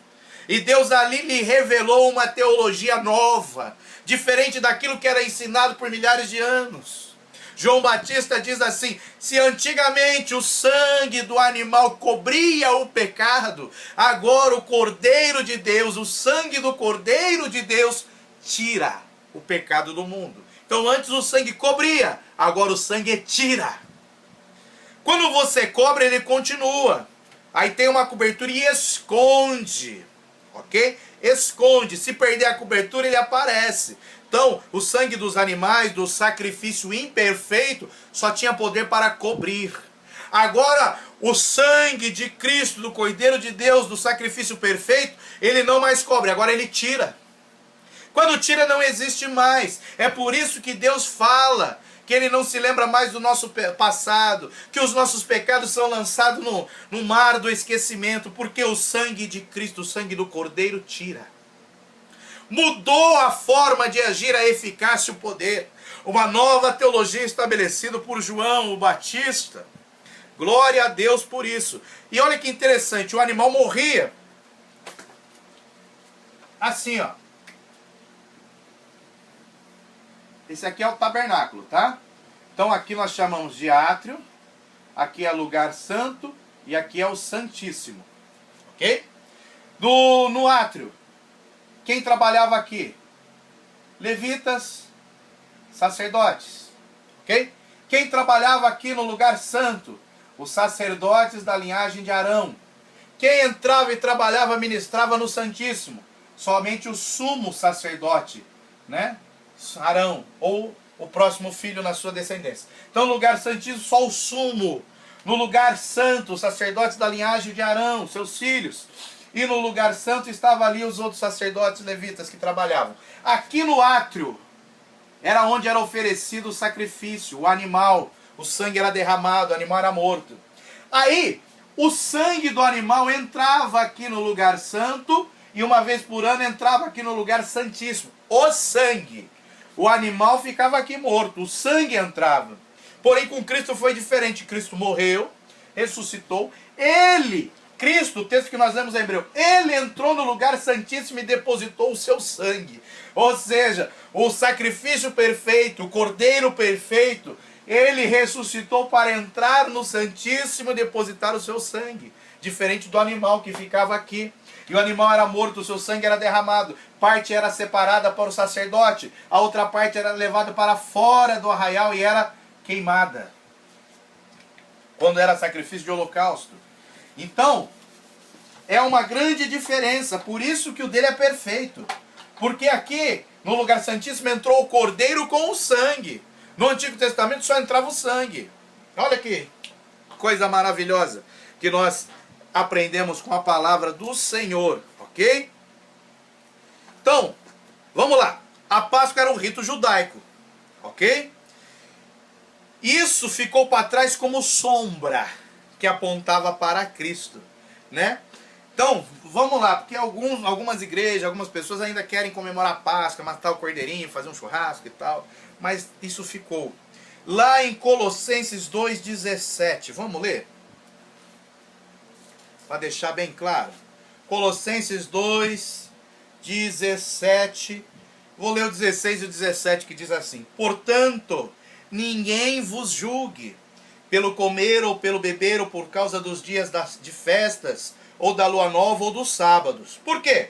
E Deus ali lhe revelou uma teologia nova, diferente daquilo que era ensinado por milhares de anos. João Batista diz assim: se antigamente o sangue do animal cobria o pecado, agora o Cordeiro de Deus, o sangue do Cordeiro de Deus, tira o pecado do mundo. Então antes o sangue cobria, agora o sangue tira. Quando você cobre, ele continua. Aí tem uma cobertura e esconde, ok? Esconde. Se perder a cobertura, ele aparece. Então, o sangue dos animais, do sacrifício imperfeito, só tinha poder para cobrir. Agora, o sangue de Cristo, do Cordeiro de Deus, do sacrifício perfeito, ele não mais cobre, agora ele tira. Quando tira, não existe mais. É por isso que Deus fala que Ele não se lembra mais do nosso passado, que os nossos pecados são lançados no mar do esquecimento, porque o sangue de Cristo, o sangue do Cordeiro, tira. Mudou a forma de agir, a eficácia e o poder. Uma nova teologia estabelecida por João o Batista. Glória a Deus por isso. E olha que interessante, o animal morria assim, ó. Esse aqui é o tabernáculo, tá? Então aqui nós chamamos de átrio, aqui é lugar santo e aqui é o santíssimo. Ok? No átrio, quem trabalhava aqui? Levitas, sacerdotes. Ok? Quem trabalhava aqui no lugar santo? Os sacerdotes da linhagem de Arão. Quem entrava e trabalhava, ministrava no santíssimo? Somente o sumo sacerdote, né? Arão, ou o próximo filho na sua descendência. Então, no lugar santíssimo, só o sumo. No lugar santo, os sacerdotes da linhagem de Arão, seus filhos. E no lugar santo estavam ali os outros sacerdotes levitas que trabalhavam. Aqui no átrio, era onde era oferecido o sacrifício, o animal. O sangue era derramado, o animal era morto. Aí, o sangue do animal entrava aqui no lugar santo e uma vez por ano entrava aqui no lugar santíssimo. O sangue. O animal ficava aqui morto, o sangue entrava. Porém, com Cristo foi diferente. Cristo morreu, ressuscitou. Ele, Cristo, o texto que nós lemos em Hebreu, ele entrou no lugar santíssimo e depositou o seu sangue. Ou seja, o sacrifício perfeito, o cordeiro perfeito, ele ressuscitou para entrar no santíssimo e depositar o seu sangue. Diferente do animal que ficava aqui. E o animal era morto, o seu sangue era derramado. Parte era separada para o sacerdote, a outra parte era levada para fora do arraial e era queimada. Quando era sacrifício de holocausto. Então, é uma grande diferença. Por isso que o dele é perfeito. Porque aqui, no lugar santíssimo, entrou o cordeiro com o sangue. No Antigo Testamento só entrava o sangue. Olha que coisa maravilhosa que nós aprendemos com a palavra do Senhor, ok? Então, vamos lá. A Páscoa era um rito judaico, ok? Isso ficou para trás como sombra que apontava para Cristo, né? Então, vamos lá, porque algumas igrejas, algumas pessoas ainda querem comemorar a Páscoa, matar o cordeirinho, fazer um churrasco e tal, mas isso ficou. Lá em Colossenses 2,17, vamos ler? Para deixar bem claro. Colossenses 2,17. Vou ler o 16 e o 17 que diz assim: portanto, ninguém vos julgue pelo comer ou pelo beber ou por causa dos dias de festas ou da lua nova ou dos sábados. Por quê?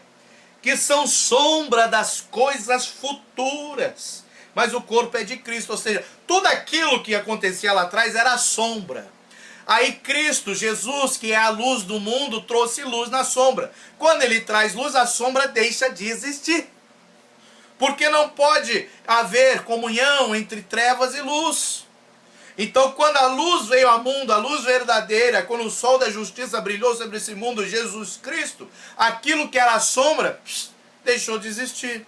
Que são sombra das coisas futuras. Mas o corpo é de Cristo, ou seja, tudo aquilo que acontecia lá atrás era sombra. Aí Cristo, Jesus, que é a luz do mundo, trouxe luz na sombra. Quando ele traz luz, a sombra deixa de existir. Porque não pode haver comunhão entre trevas e luz. Então, quando a luz veio ao mundo, a luz verdadeira, quando o sol da justiça brilhou sobre esse mundo, Jesus Cristo, aquilo que era a sombra, deixou de existir.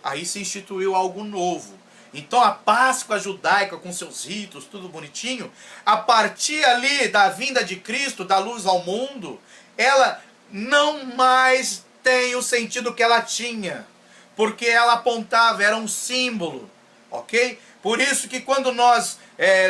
Aí se instituiu algo novo. Então a Páscoa judaica com seus ritos, tudo bonitinho, a partir ali da vinda de Cristo, da luz ao mundo, ela não mais tem o sentido que ela tinha. Porque ela apontava, era um símbolo, ok? Por isso que quando nós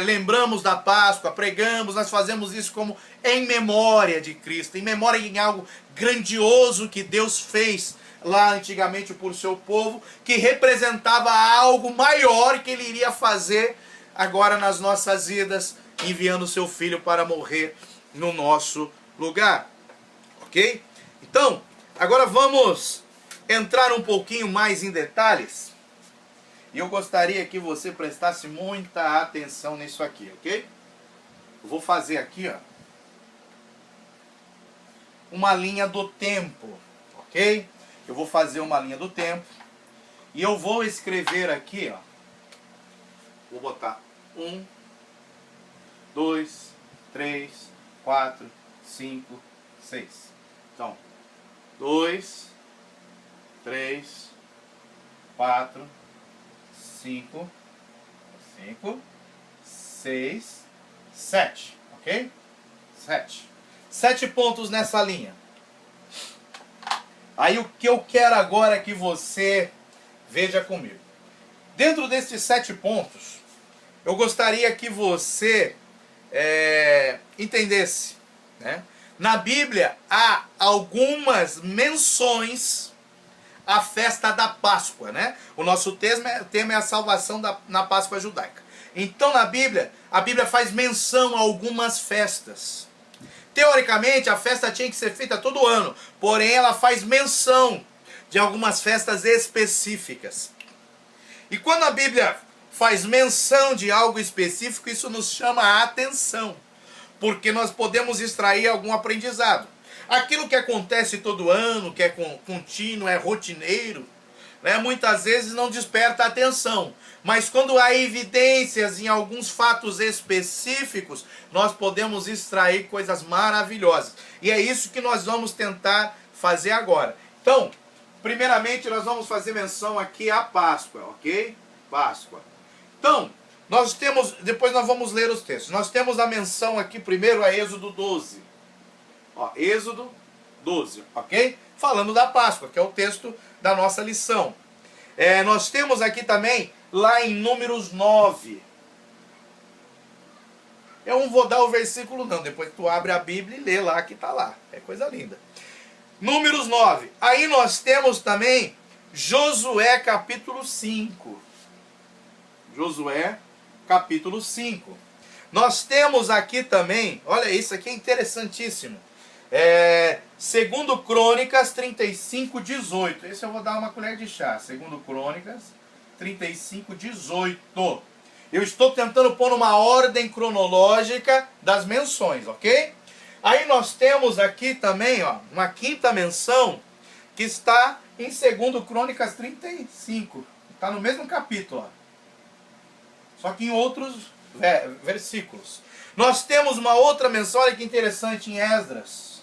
lembramos da Páscoa, pregamos, nós fazemos isso como em memória de Cristo, em memória de algo grandioso que Deus fez lá antigamente por seu povo, que representava algo maior que ele iria fazer agora nas nossas vidas, enviando seu filho para morrer no nosso lugar. Ok? Então, agora vamos entrar um pouquinho mais em detalhes. E eu gostaria que você prestasse muita atenção nisso aqui, ok? Eu vou fazer aqui, ó, uma linha do tempo, ok? Eu vou fazer uma linha do tempo e eu vou escrever aqui, ó. Vou botar 1, 2, 3, 4, 5, 6. Então, 2, 3, 4, 5, 5, 6, 7, ok? 7. 7 pontos nessa linha. Aí o que eu quero agora é que você veja comigo. Dentro desses 7 pontos, eu gostaria que você entendesse, né? Na Bíblia há algumas menções à festa da Páscoa, né? O nosso tema é a salvação na Páscoa judaica. Então na Bíblia, a Bíblia faz menção a algumas festas. Teoricamente, a festa tinha que ser feita todo ano, porém ela faz menção de algumas festas específicas. E quando a Bíblia faz menção de algo específico, isso nos chama a atenção, porque nós podemos extrair algum aprendizado. Aquilo que acontece todo ano, que é contínuo, é rotineiro, né, muitas vezes não desperta atenção. Mas quando há evidências em alguns fatos específicos, nós podemos extrair coisas maravilhosas. E é isso que nós vamos tentar fazer agora. Então, primeiramente nós vamos fazer menção aqui à Páscoa, ok? Páscoa. Então, nós temos, depois nós vamos ler os textos. Nós temos a menção aqui primeiro a Êxodo 12. Ó, Êxodo 12, ok? Falando da Páscoa, que é o texto da nossa lição. Nós temos aqui também, lá em Números 9. Eu não vou dar o versículo não, depois tu abre a Bíblia e lê lá que está lá. É coisa linda. Números 9. Aí nós temos também Josué capítulo 5. Josué capítulo 5. Nós temos aqui também, olha isso aqui é interessantíssimo. Segundo Crônicas 35, 18. Esse eu vou dar uma colher de chá. Segundo Crônicas 35, 18. Eu estou tentando pôr uma ordem cronológica das menções, ok? Aí nós temos aqui também, ó, uma quinta menção que está em segundo Crônicas 35. Está no mesmo capítulo, ó. Só que em outros versículos. Nós temos uma outra menção, olha que interessante, em Esdras.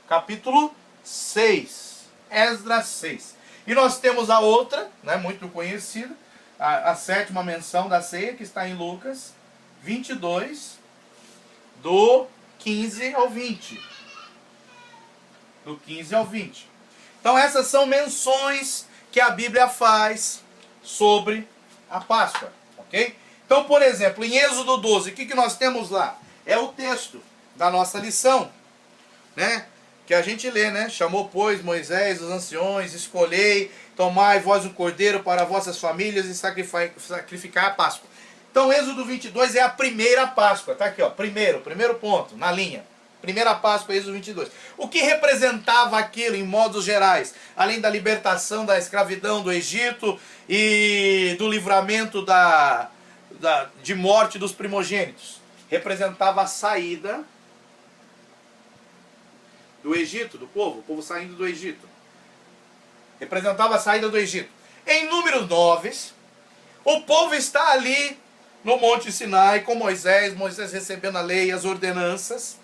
Capítulo 6. Esdras 6. E nós temos a outra, né, muito conhecida, a sétima menção da ceia, que está em Lucas 22, do 15 ao 20. Do 15 ao 20. Então essas são menções que a Bíblia faz sobre a Páscoa, ok? Então, por exemplo, em Êxodo 12, o que nós temos lá? É o texto da nossa lição, né? Que a gente lê, né? Chamou, pois, Moisés, os anciões, escolhei, tomai vós o cordeiro para vossas famílias e sacrificar a Páscoa. Então, Êxodo 22 é a primeira Páscoa, tá aqui, ó, primeiro ponto, na linha. Primeira Páscoa, Êxodo 22. O que representava aquilo em modos gerais? Além da libertação da escravidão do Egito e do livramento de morte dos primogênitos. Representava a saída do Egito, do povo, o povo saindo do Egito. Representava a saída do Egito. Em Números 9, o povo está ali no Monte Sinai com Moisés recebendo a lei e as ordenanças.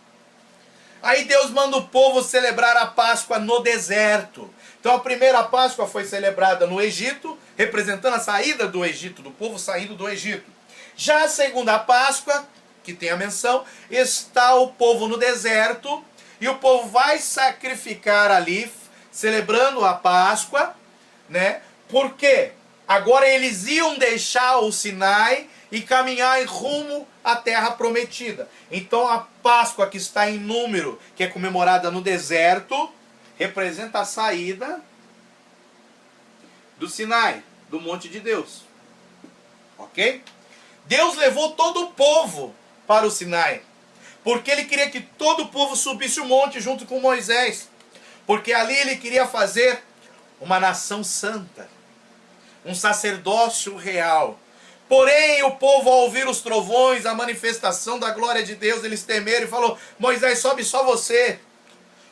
Aí Deus manda o povo celebrar a Páscoa no deserto. Então a primeira Páscoa foi celebrada no Egito, representando a saída do Egito, do povo saindo do Egito. Já a segunda Páscoa, que tem a menção, está o povo no deserto, e o povo vai sacrificar ali, celebrando a Páscoa, né? Porque agora eles iam deixar o Sinai e caminhar em rumo à terra prometida. Então a Páscoa que está em número, que é comemorada no deserto, representa a saída do Sinai, do monte de Deus. Ok? Deus levou todo o povo para o Sinai, porque ele queria que todo o povo subisse o monte junto com Moisés, porque ali ele queria fazer uma nação santa, um sacerdócio real. Porém, o povo, ao ouvir os trovões, a manifestação da glória de Deus, eles temeram e falou: Moisés, sobe só você.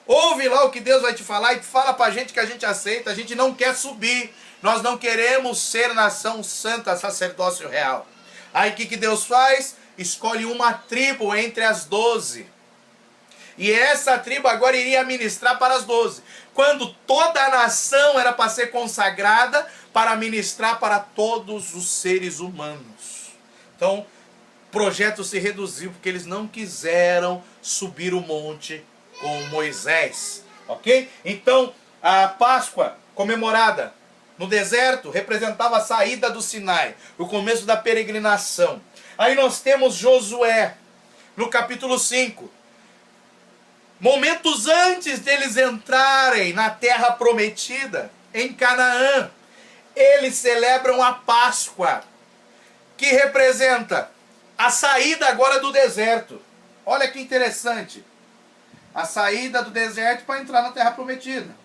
Ouve lá o que Deus vai te falar e fala pra gente que a gente aceita. A gente não quer subir. Nós não queremos ser nação santa, sacerdócio real. Aí o que Deus faz? Escolhe uma tribo entre as 12. E essa tribo agora iria ministrar para as 12. Quando toda a nação era para ser consagrada para ministrar para todos os seres humanos. Então, o projeto se reduziu porque eles não quiseram subir o monte com Moisés. Ok? Então, a Páscoa comemorada no deserto representava a saída do Sinai, o começo da peregrinação. Aí nós temos Josué, no capítulo 5. Momentos antes deles entrarem na terra prometida, em Canaã, eles celebram a Páscoa, que representa a saída agora do deserto. Olha que interessante. A saída do deserto para entrar na terra prometida.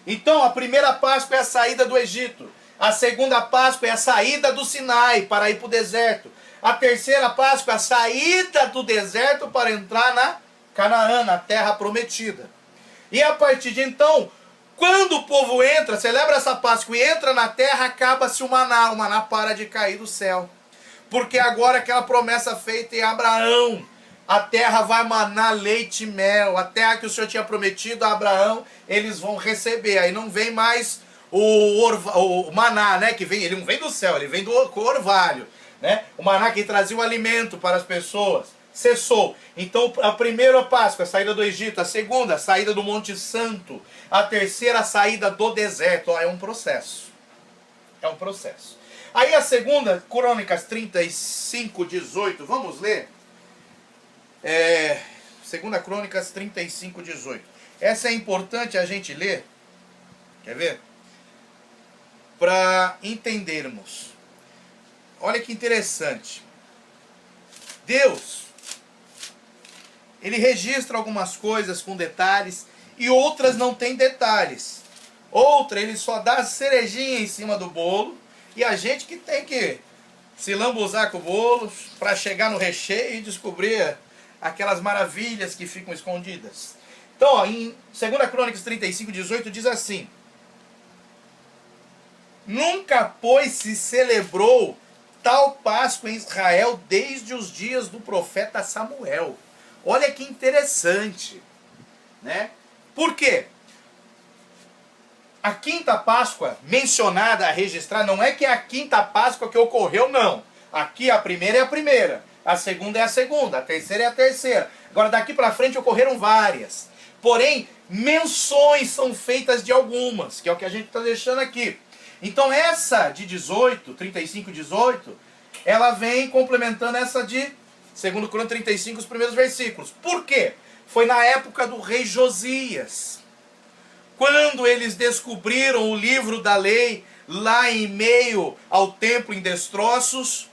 Então, a primeira Páscoa é a saída do Egito. A segunda Páscoa é a saída do Sinai para ir para o deserto. A terceira Páscoa é a saída do deserto para entrar na Canaã, na terra prometida. E a partir de então, quando o povo entra, celebra essa Páscoa e entra na terra, acaba-se o maná para de cair do céu. Porque agora aquela promessa feita em Abraão, a terra vai manar leite e mel, a terra que o Senhor tinha prometido a Abraão, eles vão receber. Aí não vem mais o maná, né, que vem, ele não vem do céu, ele vem do orvalho, né? O maná que trazia o alimento para as pessoas, cessou. Então a primeira Páscoa, a saída do Egito, a segunda, a saída do Monte Santo, a terceira, a saída do deserto. Ó, é um processo. É um processo. Aí a segunda, Crônicas 35, 18, vamos ler? Segunda Crônicas 35, 18. Essa é importante a gente ler. Quer ver? Para entendermos. Olha que interessante. Deus, ele registra algumas coisas com detalhes e outras não tem detalhes. Outra, ele só dá cerejinha em cima do bolo e a gente que tem que se lambuzar com o bolo para chegar no recheio e descobrir aquelas maravilhas que ficam escondidas. Então, ó, em 2 Crônicas 35, 18 diz assim: nunca, pois, se celebrou tal Páscoa em Israel desde os dias do profeta Samuel. Olha que interessante, né? Por quê? A quinta Páscoa mencionada, registrada, não é que é a quinta Páscoa que ocorreu, não. Aqui a primeira é a primeira, a segunda é a segunda, a terceira é a terceira. Agora daqui para frente ocorreram várias. Porém, menções são feitas de algumas, que é o que a gente está deixando aqui. Então essa de 18, 35, 18, ela vem complementando essa de 2 Crônicas 35, os primeiros versículos. Por quê? Foi na época do rei Josias. Quando eles descobriram o livro da lei lá em meio ao templo em destroços,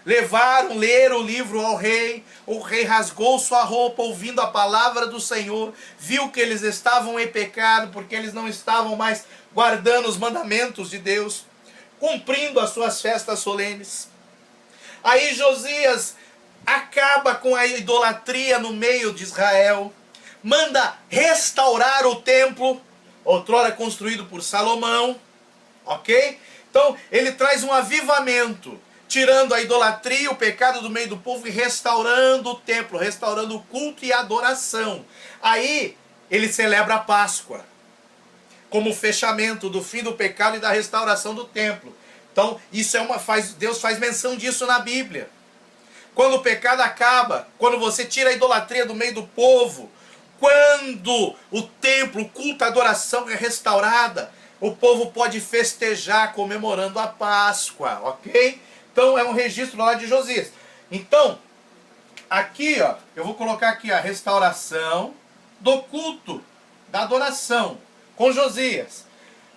leram o livro ao rei, o rei rasgou sua roupa ouvindo a palavra do Senhor, viu que eles estavam em pecado, porque eles não estavam mais guardando os mandamentos de Deus, cumprindo as suas festas solenes. Aí Josias acaba com a idolatria no meio de Israel, manda restaurar o templo, outrora construído por Salomão, ok? Então ele traz um avivamento, tirando a idolatria e o pecado do meio do povo e restaurando o templo, restaurando o culto e a adoração. Aí ele celebra a Páscoa, como fechamento do fim do pecado e da restauração do templo. Então isso Deus faz menção disso na Bíblia. Quando o pecado acaba, quando você tira a idolatria do meio do povo, quando o templo, o culto, a adoração é restaurada, o povo pode festejar comemorando a Páscoa, ok? Então é um registro lá de Josias. Então, aqui, ó, eu vou colocar aqui a restauração do culto, da adoração, com Josias.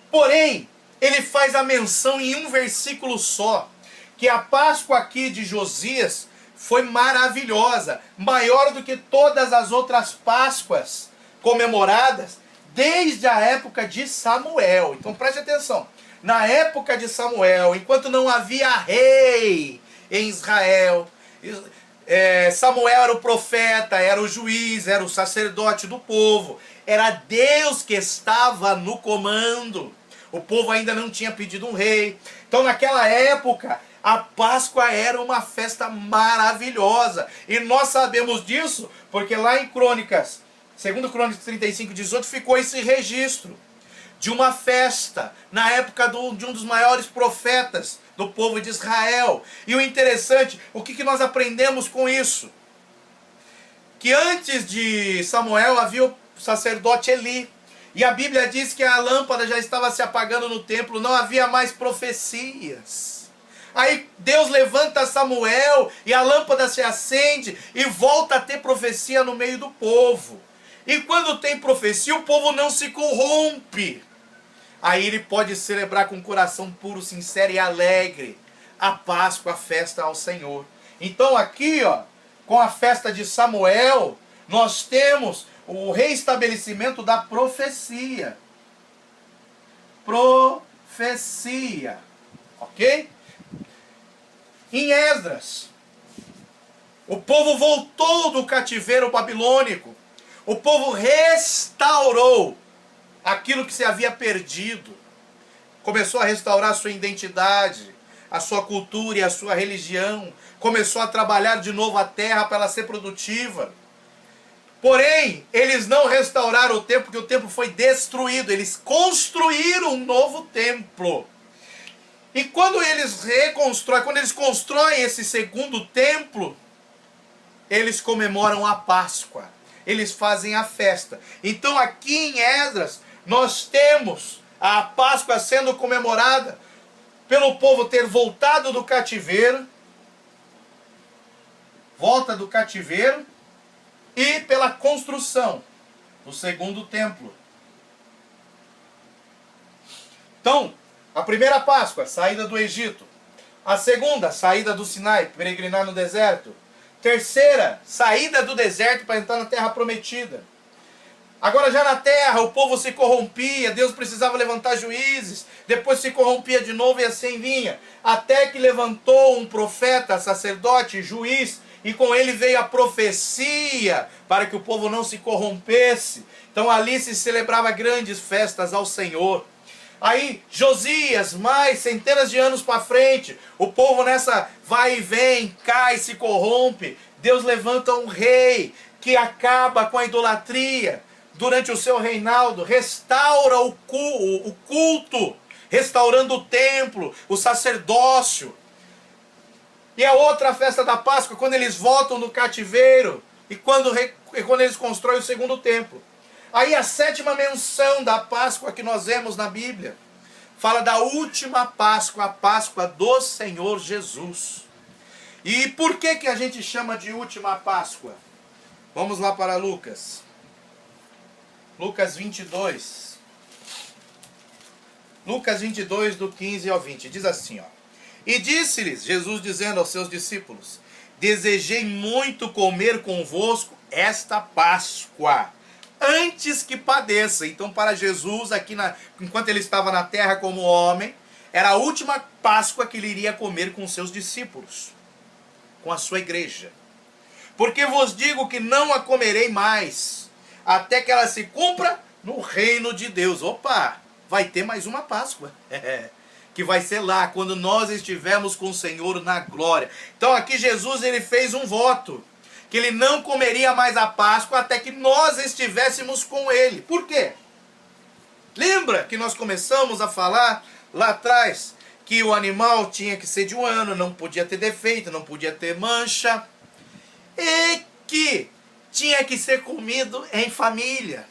Porém, ele faz a menção em um versículo só, que a Páscoa aqui de Josias foi maravilhosa, maior do que todas as outras Páscoas comemoradas desde a época de Samuel. Então preste atenção, na época de Samuel, enquanto não havia rei em Israel, Samuel era o profeta, era o juiz, era o sacerdote do povo, era Deus que estava no comando. O povo ainda não tinha pedido um rei. Então naquela época A Páscoa era uma festa maravilhosa. E nós sabemos disso porque lá em Crônicas, segundo Crônicas 35:18, ficou esse registro de uma festa na época de um dos maiores profetas do povo de Israel. E o interessante, o que nós aprendemos com isso? Que antes de Samuel havia o sacerdote Eli. E a Bíblia diz que a lâmpada já estava se apagando no templo, não havia mais profecias. Aí Deus levanta Samuel e a lâmpada se acende e volta a ter profecia no meio do povo. E quando tem profecia, o povo não se corrompe. Aí ele pode celebrar com um coração puro, sincero e alegre a Páscoa, a festa ao Senhor. Então aqui, ó, com a festa de Samuel, nós temos o reestabelecimento da profecia. Profecia. Ok? Em Esdras, o povo voltou do cativeiro babilônico. O povo restaurou aquilo que se havia perdido. Começou a restaurar a sua identidade, a sua cultura e a sua religião. Começou a trabalhar de novo a terra para ela ser produtiva. Porém, eles não restauraram o templo, porque o templo foi destruído. Eles construíram um novo templo. E quando eles constroem esse segundo templo, eles comemoram a Páscoa. Eles fazem a festa. Então aqui em Esdras, nós temos a Páscoa sendo comemorada pelo povo ter voltado do cativeiro, volta do cativeiro, e pela construção do segundo templo. Então, a primeira Páscoa, saída do Egito. A segunda, saída do Sinai, peregrinar no deserto. Terceira, saída do deserto para entrar na terra prometida. Agora já na terra o povo se corrompia, Deus precisava levantar juízes, depois se corrompia de novo e assim vinha. Até que levantou um profeta, sacerdote, juiz, e com ele veio a profecia para que o povo não se corrompesse. Então ali se celebrava grandes festas ao Senhor. Aí Josias, mais centenas de anos para frente, o povo nessa vai e vem, cai, se corrompe. Deus levanta um rei que acaba com a idolatria durante o seu reinado, restaura o culto, restaurando o templo, o sacerdócio. E a outra festa da Páscoa, quando eles voltam do cativeiro e quando eles constroem o segundo templo. Aí a sétima menção da Páscoa que nós vemos na Bíblia fala da última Páscoa, a Páscoa do Senhor Jesus. E por que a gente chama de última Páscoa? Vamos lá para Lucas. Lucas 22. Lucas 22, do 15 ao 20. Diz assim, ó. E disse-lhes, Jesus dizendo aos seus discípulos: desejei muito comer convosco esta Páscoa, antes que padeça. Então para Jesus, enquanto ele estava na terra como homem, era a última Páscoa que ele iria comer com os seus discípulos, com a sua igreja. Porque vos digo que não a comerei mais, até que ela se cumpra no reino de Deus. Opa, vai ter mais uma Páscoa. Que vai ser lá, quando nós estivermos com o Senhor na glória. Então aqui Jesus ele fez um voto, que ele não comeria mais a Páscoa até que nós estivéssemos com ele. Por quê? Lembra que nós começamos a falar lá atrás que o animal tinha que ser de um ano, não podia ter defeito, não podia ter mancha, e que tinha que ser comido em família,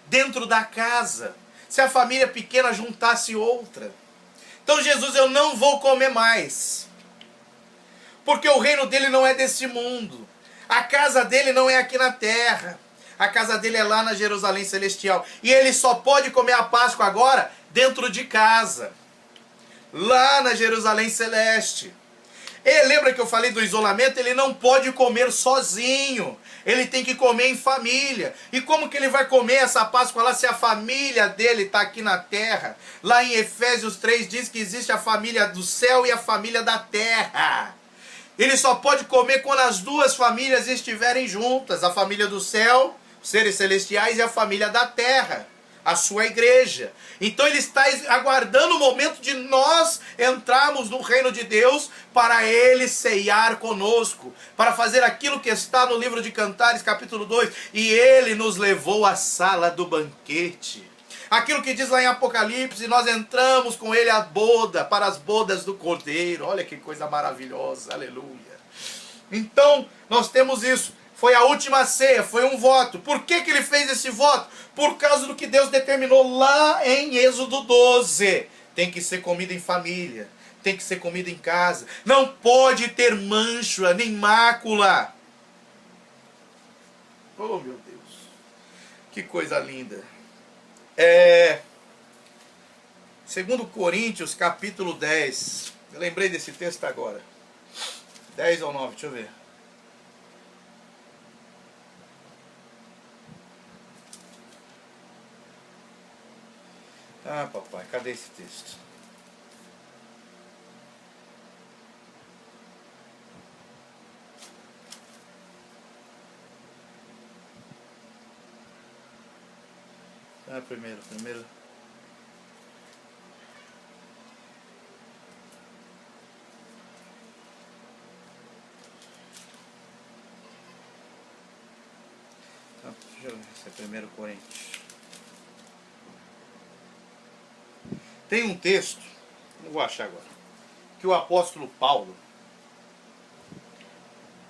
dentro da casa. Se a família pequena juntasse outra. Então Jesus, eu não vou comer mais, porque o reino dele não é desse mundo. A casa dele não é aqui na terra. A casa dele é lá na Jerusalém Celestial. E ele só pode comer a Páscoa agora dentro de casa, lá na Jerusalém Celeste. E lembra que eu falei do isolamento? Ele não pode comer sozinho. Ele tem que comer em família. E como que ele vai comer essa Páscoa lá se a família dele está aqui na terra? Lá em Efésios 3 diz que existe a família do céu e a família da terra. Ele só pode comer quando as duas famílias estiverem juntas. A família do céu, seres celestiais, e a família da terra, a sua igreja. Então ele está aguardando o momento de nós entrarmos no reino de Deus para ele ceiar conosco, para fazer aquilo que está no livro de Cantares, capítulo 2, e ele nos levou à sala do banquete. Aquilo que diz lá em Apocalipse, nós entramos com ele à boda, para as bodas do Cordeiro. Olha que coisa maravilhosa, aleluia. Então, nós temos isso. Foi a última ceia, foi um voto. Por que ele fez esse voto? Por causa do que Deus determinou lá em Êxodo 12. Tem que ser comida em família, tem que ser comida em casa. Não pode ter mancha, nem mácula. Oh, meu Deus. Que coisa linda. 2 Coríntios, capítulo 10. Eu lembrei desse texto agora. 10 ou 9, deixa eu ver. Ah, papai, cadê esse texto? Ah, primeiro. Deixa eu ver, esse é 1 Coríntios. Tem um texto, não vou achar agora, que o apóstolo Paulo,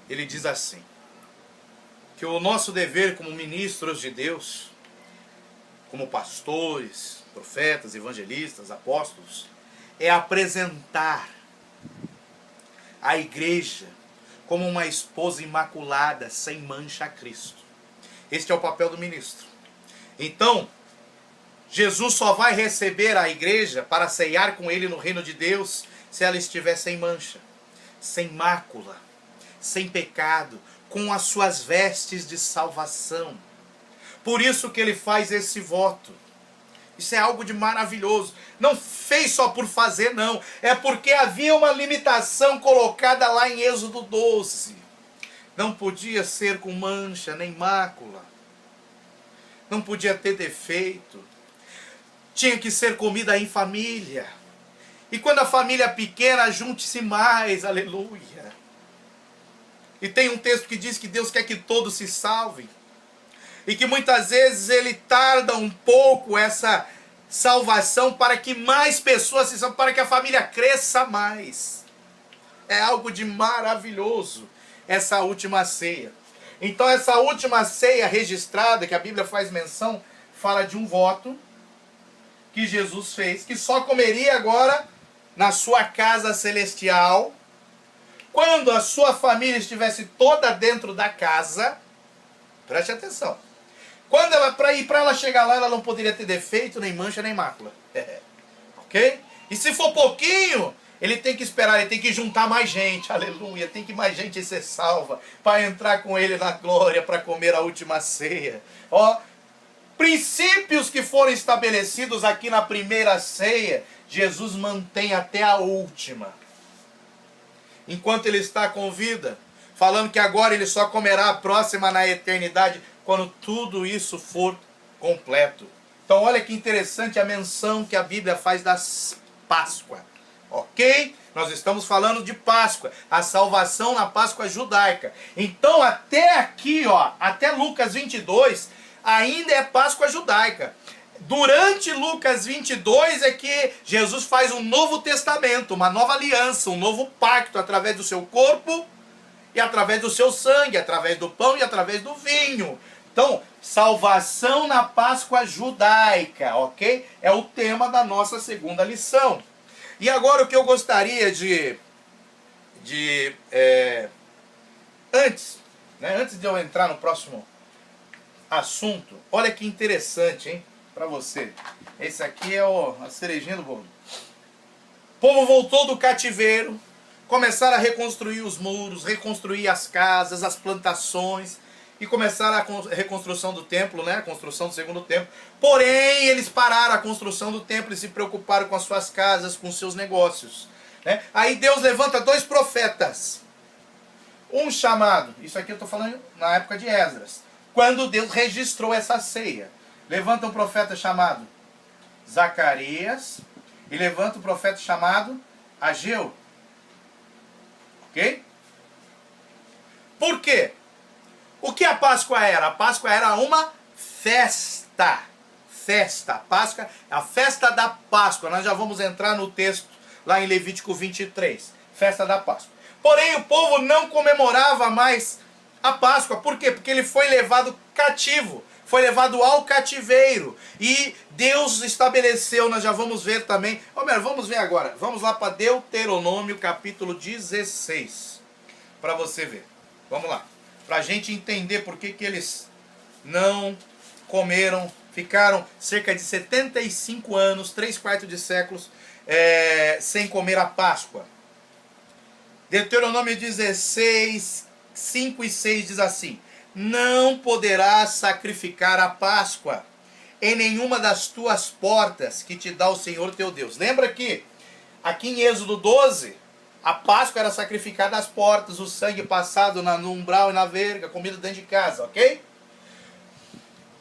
ele diz assim, que o nosso dever como ministros de Deus, como pastores, profetas, evangelistas, apóstolos, é apresentar a igreja como uma esposa imaculada, sem mancha a Cristo. Este é o papel do ministro. Então, Jesus só vai receber a igreja para ceiar com ele no reino de Deus se ela estiver sem mancha, sem mácula, sem pecado, com as suas vestes de salvação. Por isso que ele faz esse voto. Isso é algo de maravilhoso. Não fez só por fazer, não. É porque havia uma limitação colocada lá em Êxodo 12. Não podia ser com mancha nem mácula. Não podia ter defeito. Tinha que ser comida em família. E quando a família é pequena, junte-se mais, aleluia. E tem um texto que diz que Deus quer que todos se salvem. E que muitas vezes ele tarda um pouco essa salvação para que mais pessoas se salvem, para que a família cresça mais. É algo de maravilhoso essa última ceia. Então essa última ceia registrada, que a Bíblia faz menção, fala de um voto que Jesus fez, que só comeria agora na sua casa celestial, quando a sua família estivesse toda dentro da casa. Preste atenção. Quando ela, para ela chegar lá, ela não poderia ter defeito, nem mancha, nem mácula. Ok? E se for pouquinho, ele tem que esperar, ele tem que juntar mais gente, aleluia, tem que mais gente ser salva, para entrar com ele na glória, para comer a última ceia. Ó, princípios que foram estabelecidos aqui na primeira ceia, Jesus mantém até a última. Enquanto ele está com vida, falando que agora ele só comerá a próxima na eternidade, quando tudo isso for completo. Então olha que interessante a menção que a Bíblia faz da Páscoa. Ok? Nós estamos falando de Páscoa, a salvação na Páscoa judaica. Então até aqui, ó, até Lucas 22, ainda é Páscoa judaica. Durante Lucas 22 é que Jesus faz um novo testamento, uma nova aliança, um novo pacto através do seu corpo e através do seu sangue, através do pão e através do vinho. Então, salvação na Páscoa judaica, ok? É o tema da nossa segunda lição. E agora o que eu gostaria antes de eu entrar no próximo assunto, olha que interessante, hein, para você. Esse aqui é a cerejinha do bolo. O povo voltou do cativeiro, começaram a reconstruir os muros, reconstruir as casas, as plantações, e começaram a reconstrução do templo, né? A construção do segundo templo. Porém, eles pararam a construção do templo e se preocuparam com as suas casas, com os seus negócios, né? Aí Deus levanta 2 profetas. Um chamado, isso aqui eu estou falando na época de Esdras, quando Deus registrou essa ceia. levanta um profeta chamado Zacarias e levanta um profeta chamado Ageu. Ok? Por quê? O que a Páscoa era? A Páscoa era uma festa. Festa. A Páscoa é a festa da Páscoa. Nós já vamos entrar no texto lá em Levítico 23. Festa da Páscoa. Porém, o povo não comemorava mais a Páscoa. Por quê? Porque ele foi levado cativo. Foi levado ao cativeiro. E Deus estabeleceu, nós já vamos ver também. Vamos ver agora. Vamos lá para Deuteronômio capítulo 16. Para você ver. Vamos lá. Para a gente entender por que eles não comeram. Ficaram cerca de 75 anos, 3/4 de séculos, sem comer a Páscoa. Deuteronômio 16, 5 e 6 diz assim: não poderás sacrificar a Páscoa em nenhuma das tuas portas que te dá o Senhor teu Deus. Lembra que aqui em Êxodo 12, a Páscoa era sacrificada às portas, o sangue passado no umbral e na verga, comida dentro de casa, ok?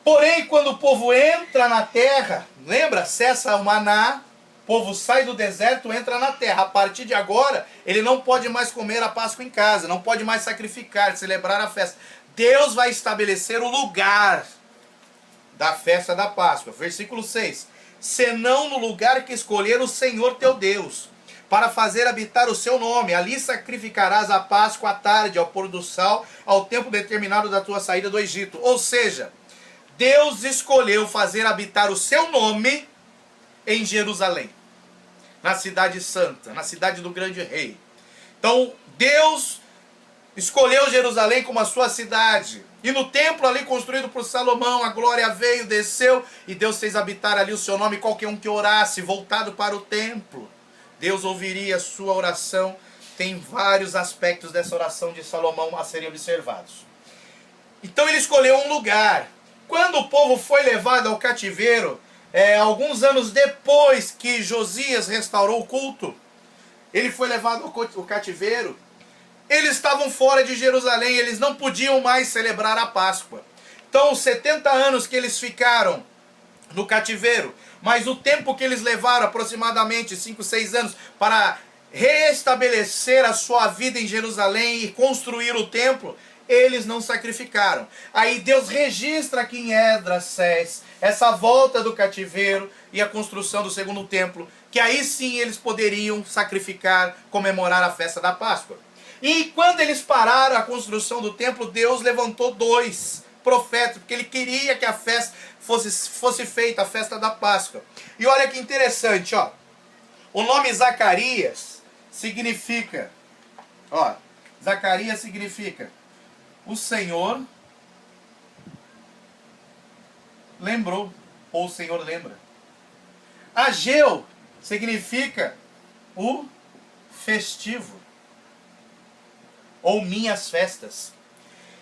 Porém, quando o povo entra na terra, lembra? Cessa o maná, o povo sai do deserto, entra na terra. A partir de agora, ele não pode mais comer a Páscoa em casa, não pode mais sacrificar, celebrar a festa. Deus vai estabelecer o lugar da festa da Páscoa. Versículo 6. Senão no lugar que escolher o Senhor teu Deus, para fazer habitar o seu nome, ali sacrificarás a Páscoa à tarde, ao pôr do sol, ao tempo determinado da tua saída do Egito. Ou seja, Deus escolheu fazer habitar o seu nome em Jerusalém, na cidade santa, na cidade do grande rei. Então, Deus escolheu Jerusalém como a sua cidade. E no templo ali construído por Salomão, a glória veio, desceu, e Deus fez habitar ali o seu nome. Qualquer um que orasse, voltado para o templo, Deus ouviria a sua oração. Tem vários aspectos dessa oração de Salomão a serem observados. Então ele escolheu um lugar. Quando o povo foi levado ao cativeiro, alguns anos depois que Josias restaurou o culto, ele foi levado ao cativeiro. Eles estavam fora de Jerusalém, eles não podiam mais celebrar a Páscoa. Então, os 70 anos que eles ficaram no cativeiro, mas o tempo que eles levaram, aproximadamente 5, 6 anos, para restabelecer a sua vida em Jerusalém e construir o templo, eles não sacrificaram. Aí Deus registra aqui em Esdras 6 essa volta do cativeiro e a construção do segundo templo, que aí sim eles poderiam sacrificar, comemorar a festa da Páscoa. E quando eles pararam a construção do templo, Deus levantou 2 profetas, porque ele queria que a festa fosse feita, a festa da Páscoa. E olha que interessante, ó. O nome Zacarias significa, Zacarias significa o Senhor lembrou, ou o Senhor lembra. Ageu significa o festivo, ou minhas festas.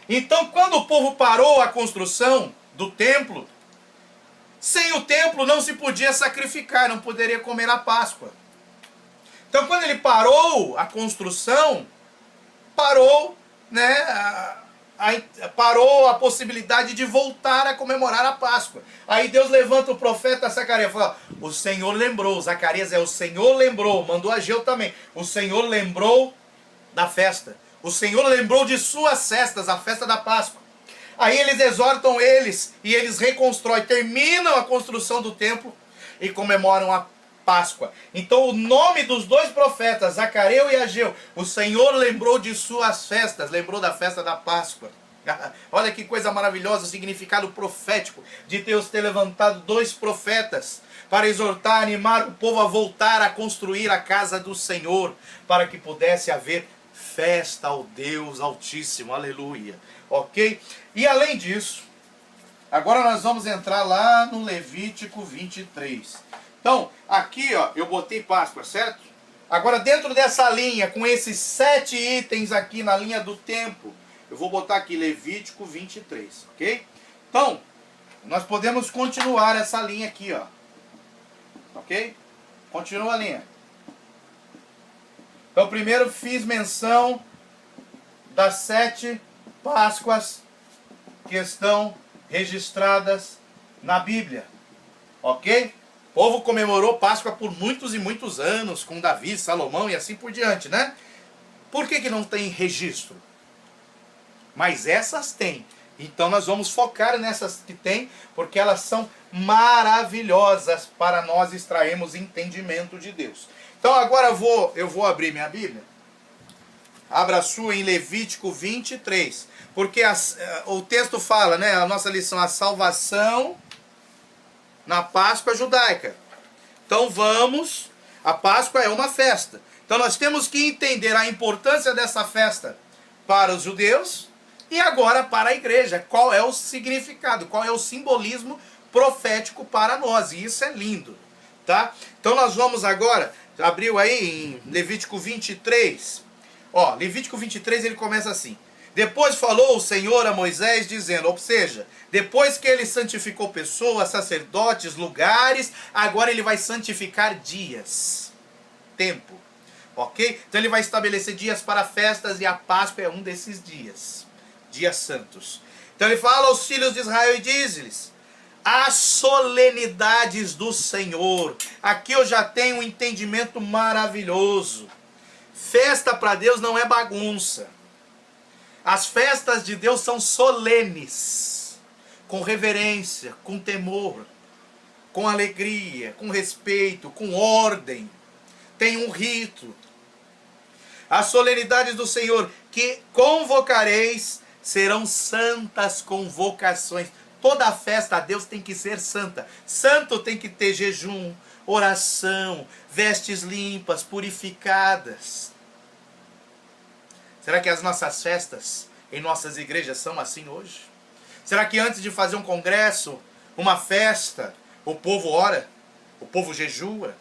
Então, quando o povo parou a construção do templo, sem o templo não se podia sacrificar, não poderia comer a Páscoa. Então, quando ele parou a construção, parou, parou a possibilidade de voltar a comemorar a Páscoa. Aí Deus levanta o profeta Zacarias e fala: o Senhor lembrou. Zacarias o Senhor lembrou, mandou Ageu também. O Senhor lembrou da festa. O Senhor lembrou de suas festas, a festa da Páscoa. Aí eles exortam eles e eles reconstroem, terminam a construção do templo e comemoram a Páscoa. Então o nome dos 2 profetas, Zacarias e Ageu, o Senhor lembrou de suas festas, lembrou da festa da Páscoa. Olha que coisa maravilhosa, o significado profético de Deus ter levantado 2 profetas para exortar, animar o povo a voltar a construir a casa do Senhor, para que pudesse haver festa ao Deus Altíssimo, aleluia, ok? E além disso, agora nós vamos entrar lá no Levítico 23. Então, aqui eu botei Páscoa, certo? Agora dentro dessa linha, com esses 7 itens aqui na linha do tempo, eu vou botar aqui Levítico 23, ok? Então, nós podemos continuar essa linha aqui, ok? Continua a linha. Então, primeiro fiz menção das 7 Páscoas que estão registradas na Bíblia. Ok? O povo comemorou Páscoa por muitos e muitos anos, com Davi, Salomão e assim por diante, né? Por que não tem registro? Mas essas têm. Então nós vamos focar nessas que tem, porque elas são maravilhosas para nós extrairmos entendimento de Deus. Então agora eu vou abrir minha Bíblia. Abra a sua em Levítico 23. Porque o texto fala, né? A nossa lição, a salvação na Páscoa judaica. Então vamos, a Páscoa é uma festa. Então nós temos que entender a importância dessa festa para os judeus e agora para a igreja. Qual é o significado, qual é o simbolismo profético para nós. E isso é lindo, tá? Então nós vamos agora, abriu aí em Levítico 23. Ó, Levítico 23 ele começa assim. Depois falou o Senhor a Moisés dizendo, ou seja, depois que ele santificou pessoas, sacerdotes, lugares, agora ele vai santificar dias, tempo, ok? Então ele vai estabelecer dias para festas e a Páscoa é um desses dias, dias santos. Então ele fala aos filhos de Israel e diz-lhes, as solenidades do Senhor. Aqui eu já tenho um entendimento maravilhoso. Festa para Deus não é bagunça. As festas de Deus são solenes, com reverência, com temor, com alegria, com respeito, com ordem. Tem um rito. As solenidades do Senhor que convocareis serão santas convocações. Toda festa a Deus tem que ser santa. Santo tem que ter jejum, oração, vestes limpas, purificadas. Será que as nossas festas em nossas igrejas são assim hoje? Será que antes de fazer um congresso, uma festa, o povo ora? O povo jejua?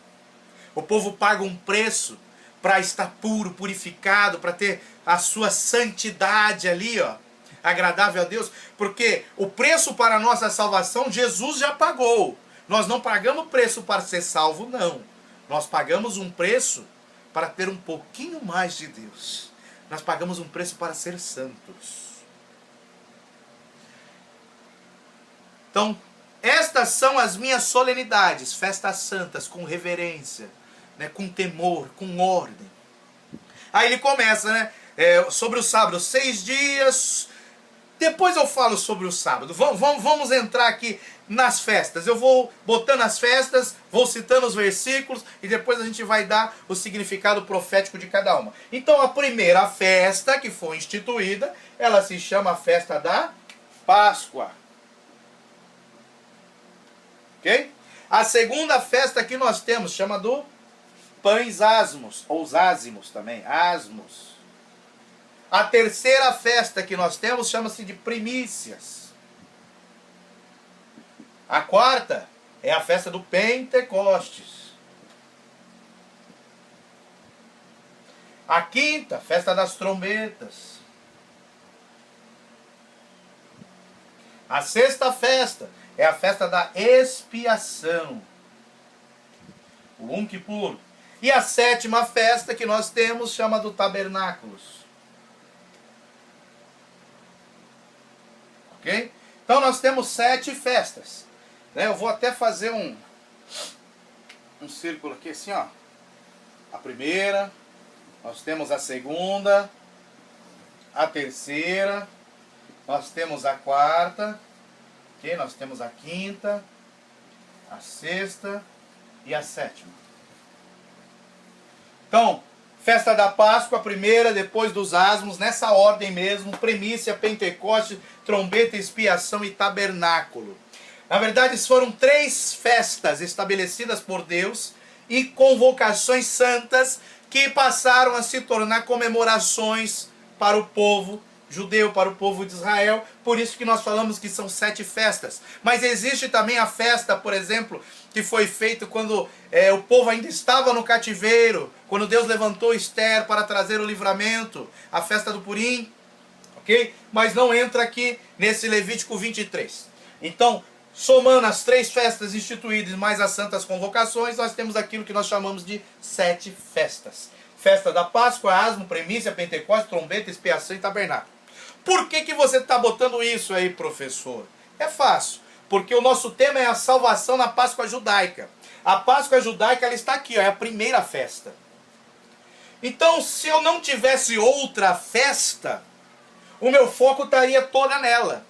O povo paga um preço para estar puro, purificado, para ter a sua santidade ali, ó, agradável a Deus? Porque o preço para a nossa salvação, Jesus já pagou. Nós não pagamos preço para ser salvo, não. Nós pagamos um preço para ter um pouquinho mais de Deus. Nós pagamos um preço para ser santos. Então, estas são as minhas solenidades, festas santas, com reverência, né, com temor, com ordem. Aí ele começa, né, sobre o sábado, 6 dias. Depois eu falo sobre o sábado. Vamos entrar aqui nas festas. Eu vou botando as festas, vou citando os versículos e depois a gente vai dar o significado profético de cada uma. Então a primeira festa que foi instituída, ela se chama a festa da Páscoa. Ok? A segunda festa que nós temos chama do Pães Asmos, ou os ázimos também, asmos. A terceira festa que nós temos chama-se de Primícias. A quarta é a festa do Pentecostes. A quinta, festa das trombetas. A sexta festa é a festa da expiação. O Yom Kippur. E a sétima festa que nós temos chama do Tabernáculos. Ok? Então nós temos 7 festas. Eu vou até fazer um círculo aqui assim, ó. A primeira, nós temos a segunda, a terceira, nós temos a quarta, ok? Nós temos a quinta, a sexta e a sétima. Então, festa da Páscoa, a primeira, depois dos asmos, nessa ordem mesmo, primícia, Pentecoste, trombeta, expiação e tabernáculo. Na verdade, foram 3 festas estabelecidas por Deus e convocações santas que passaram a se tornar comemorações para o povo judeu, para o povo de Israel. Por isso que nós falamos que são 7 festas. Mas existe também a festa, por exemplo, que foi feita quando o povo ainda estava no cativeiro, quando Deus levantou Esther para trazer o livramento, a festa do Purim, ok? Mas não entra aqui nesse Levítico 23. Então, somando as 3 festas instituídas mais as santas convocações, nós temos aquilo que nós chamamos de 7 festas. Festa da Páscoa, asmo, primícia, Pentecostes, trombeta, expiação e tabernáculo. Por que você está botando isso aí, professor? É fácil. porque o nosso tema é a salvação na Páscoa judaica. A Páscoa judaica, ela está aqui, ó, é a primeira festa. Então, se eu não tivesse outra festa, o meu foco estaria toda nela.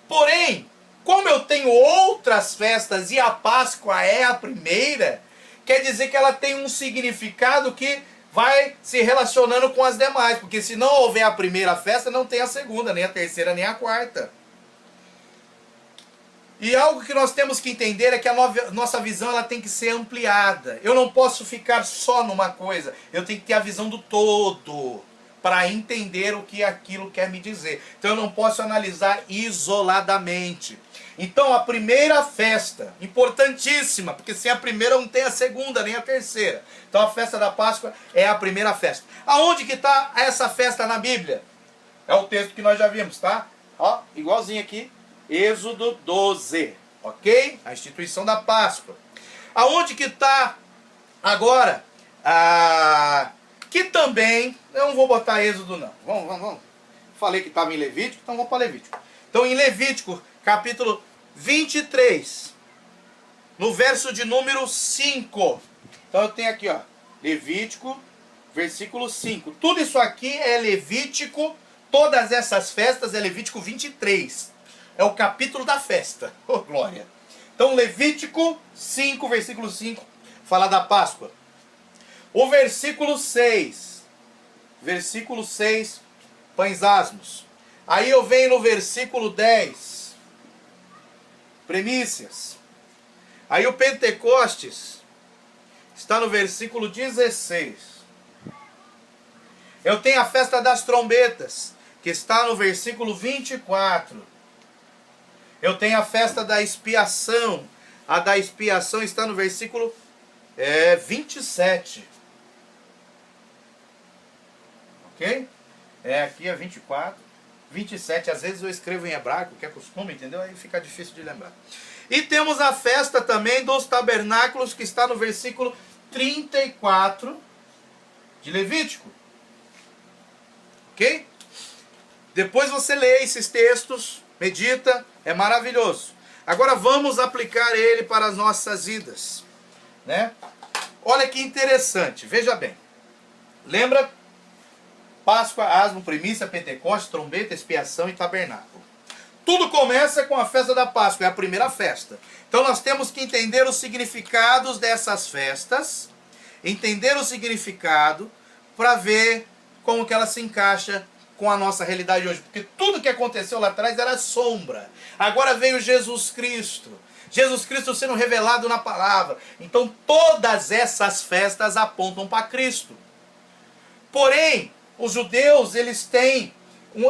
Porém, como eu tenho outras festas e a Páscoa é a primeira, quer dizer que ela tem um significado que vai se relacionando com as demais. Porque se não houver a primeira festa, não tem a segunda, nem a terceira, nem a quarta. E algo que nós temos que entender é que a nossa visão ela tem que ser ampliada. Eu não posso ficar só numa coisa. Eu tenho que ter a visão do todo para entender o que aquilo quer me dizer. Então eu não posso analisar isoladamente. Então a primeira festa, importantíssima, porque sem a primeira não tem a segunda nem a terceira. Então a festa da Páscoa é a primeira festa. Aonde que está essa festa na Bíblia? É o texto que nós já vimos, tá? Ó, igualzinho aqui, Êxodo 12, ok? A instituição da Páscoa. Aonde que está agora? Que também, eu não vou botar Êxodo não. Vamos. Falei que estava em Levítico, então vamos para Levítico. Então em Levítico, capítulo 23, no verso de número 5. Então eu tenho aqui, ó, Levítico, versículo 5. Tudo isso aqui é Levítico, todas essas festas é Levítico 23. É o capítulo da festa. Oh, glória. Então Levítico 5, versículo 5, fala da Páscoa. O versículo 6, pães asmos. Aí eu venho no versículo 10, primícias. Aí o Pentecostes está no versículo 16. Eu tenho a festa das trombetas, que está no versículo 24. Eu tenho a festa da expiação. A da expiação está no versículo 27. Ok? Aqui é 24. 27, às vezes eu escrevo em hebraico, que é costume, entendeu? Aí fica difícil de lembrar. E temos a festa também dos tabernáculos, que está no versículo 34 de Levítico. Ok? Depois você lê esses textos, medita, é maravilhoso. Agora vamos aplicar ele para as nossas vidas, né? Olha que interessante, veja bem. Lembra? Páscoa, asmo, primícia, Pentecostes, trombeta, expiação e tabernáculo. Tudo começa com a festa da Páscoa, é a primeira festa. Então nós temos que entender os significados dessas festas, entender o significado para ver como que ela se encaixa com a nossa realidade hoje. Porque tudo que aconteceu lá atrás era sombra. Agora veio Jesus Cristo. Jesus Cristo sendo revelado na palavra. Então todas essas festas apontam para Cristo. Porém, os judeus, eles têm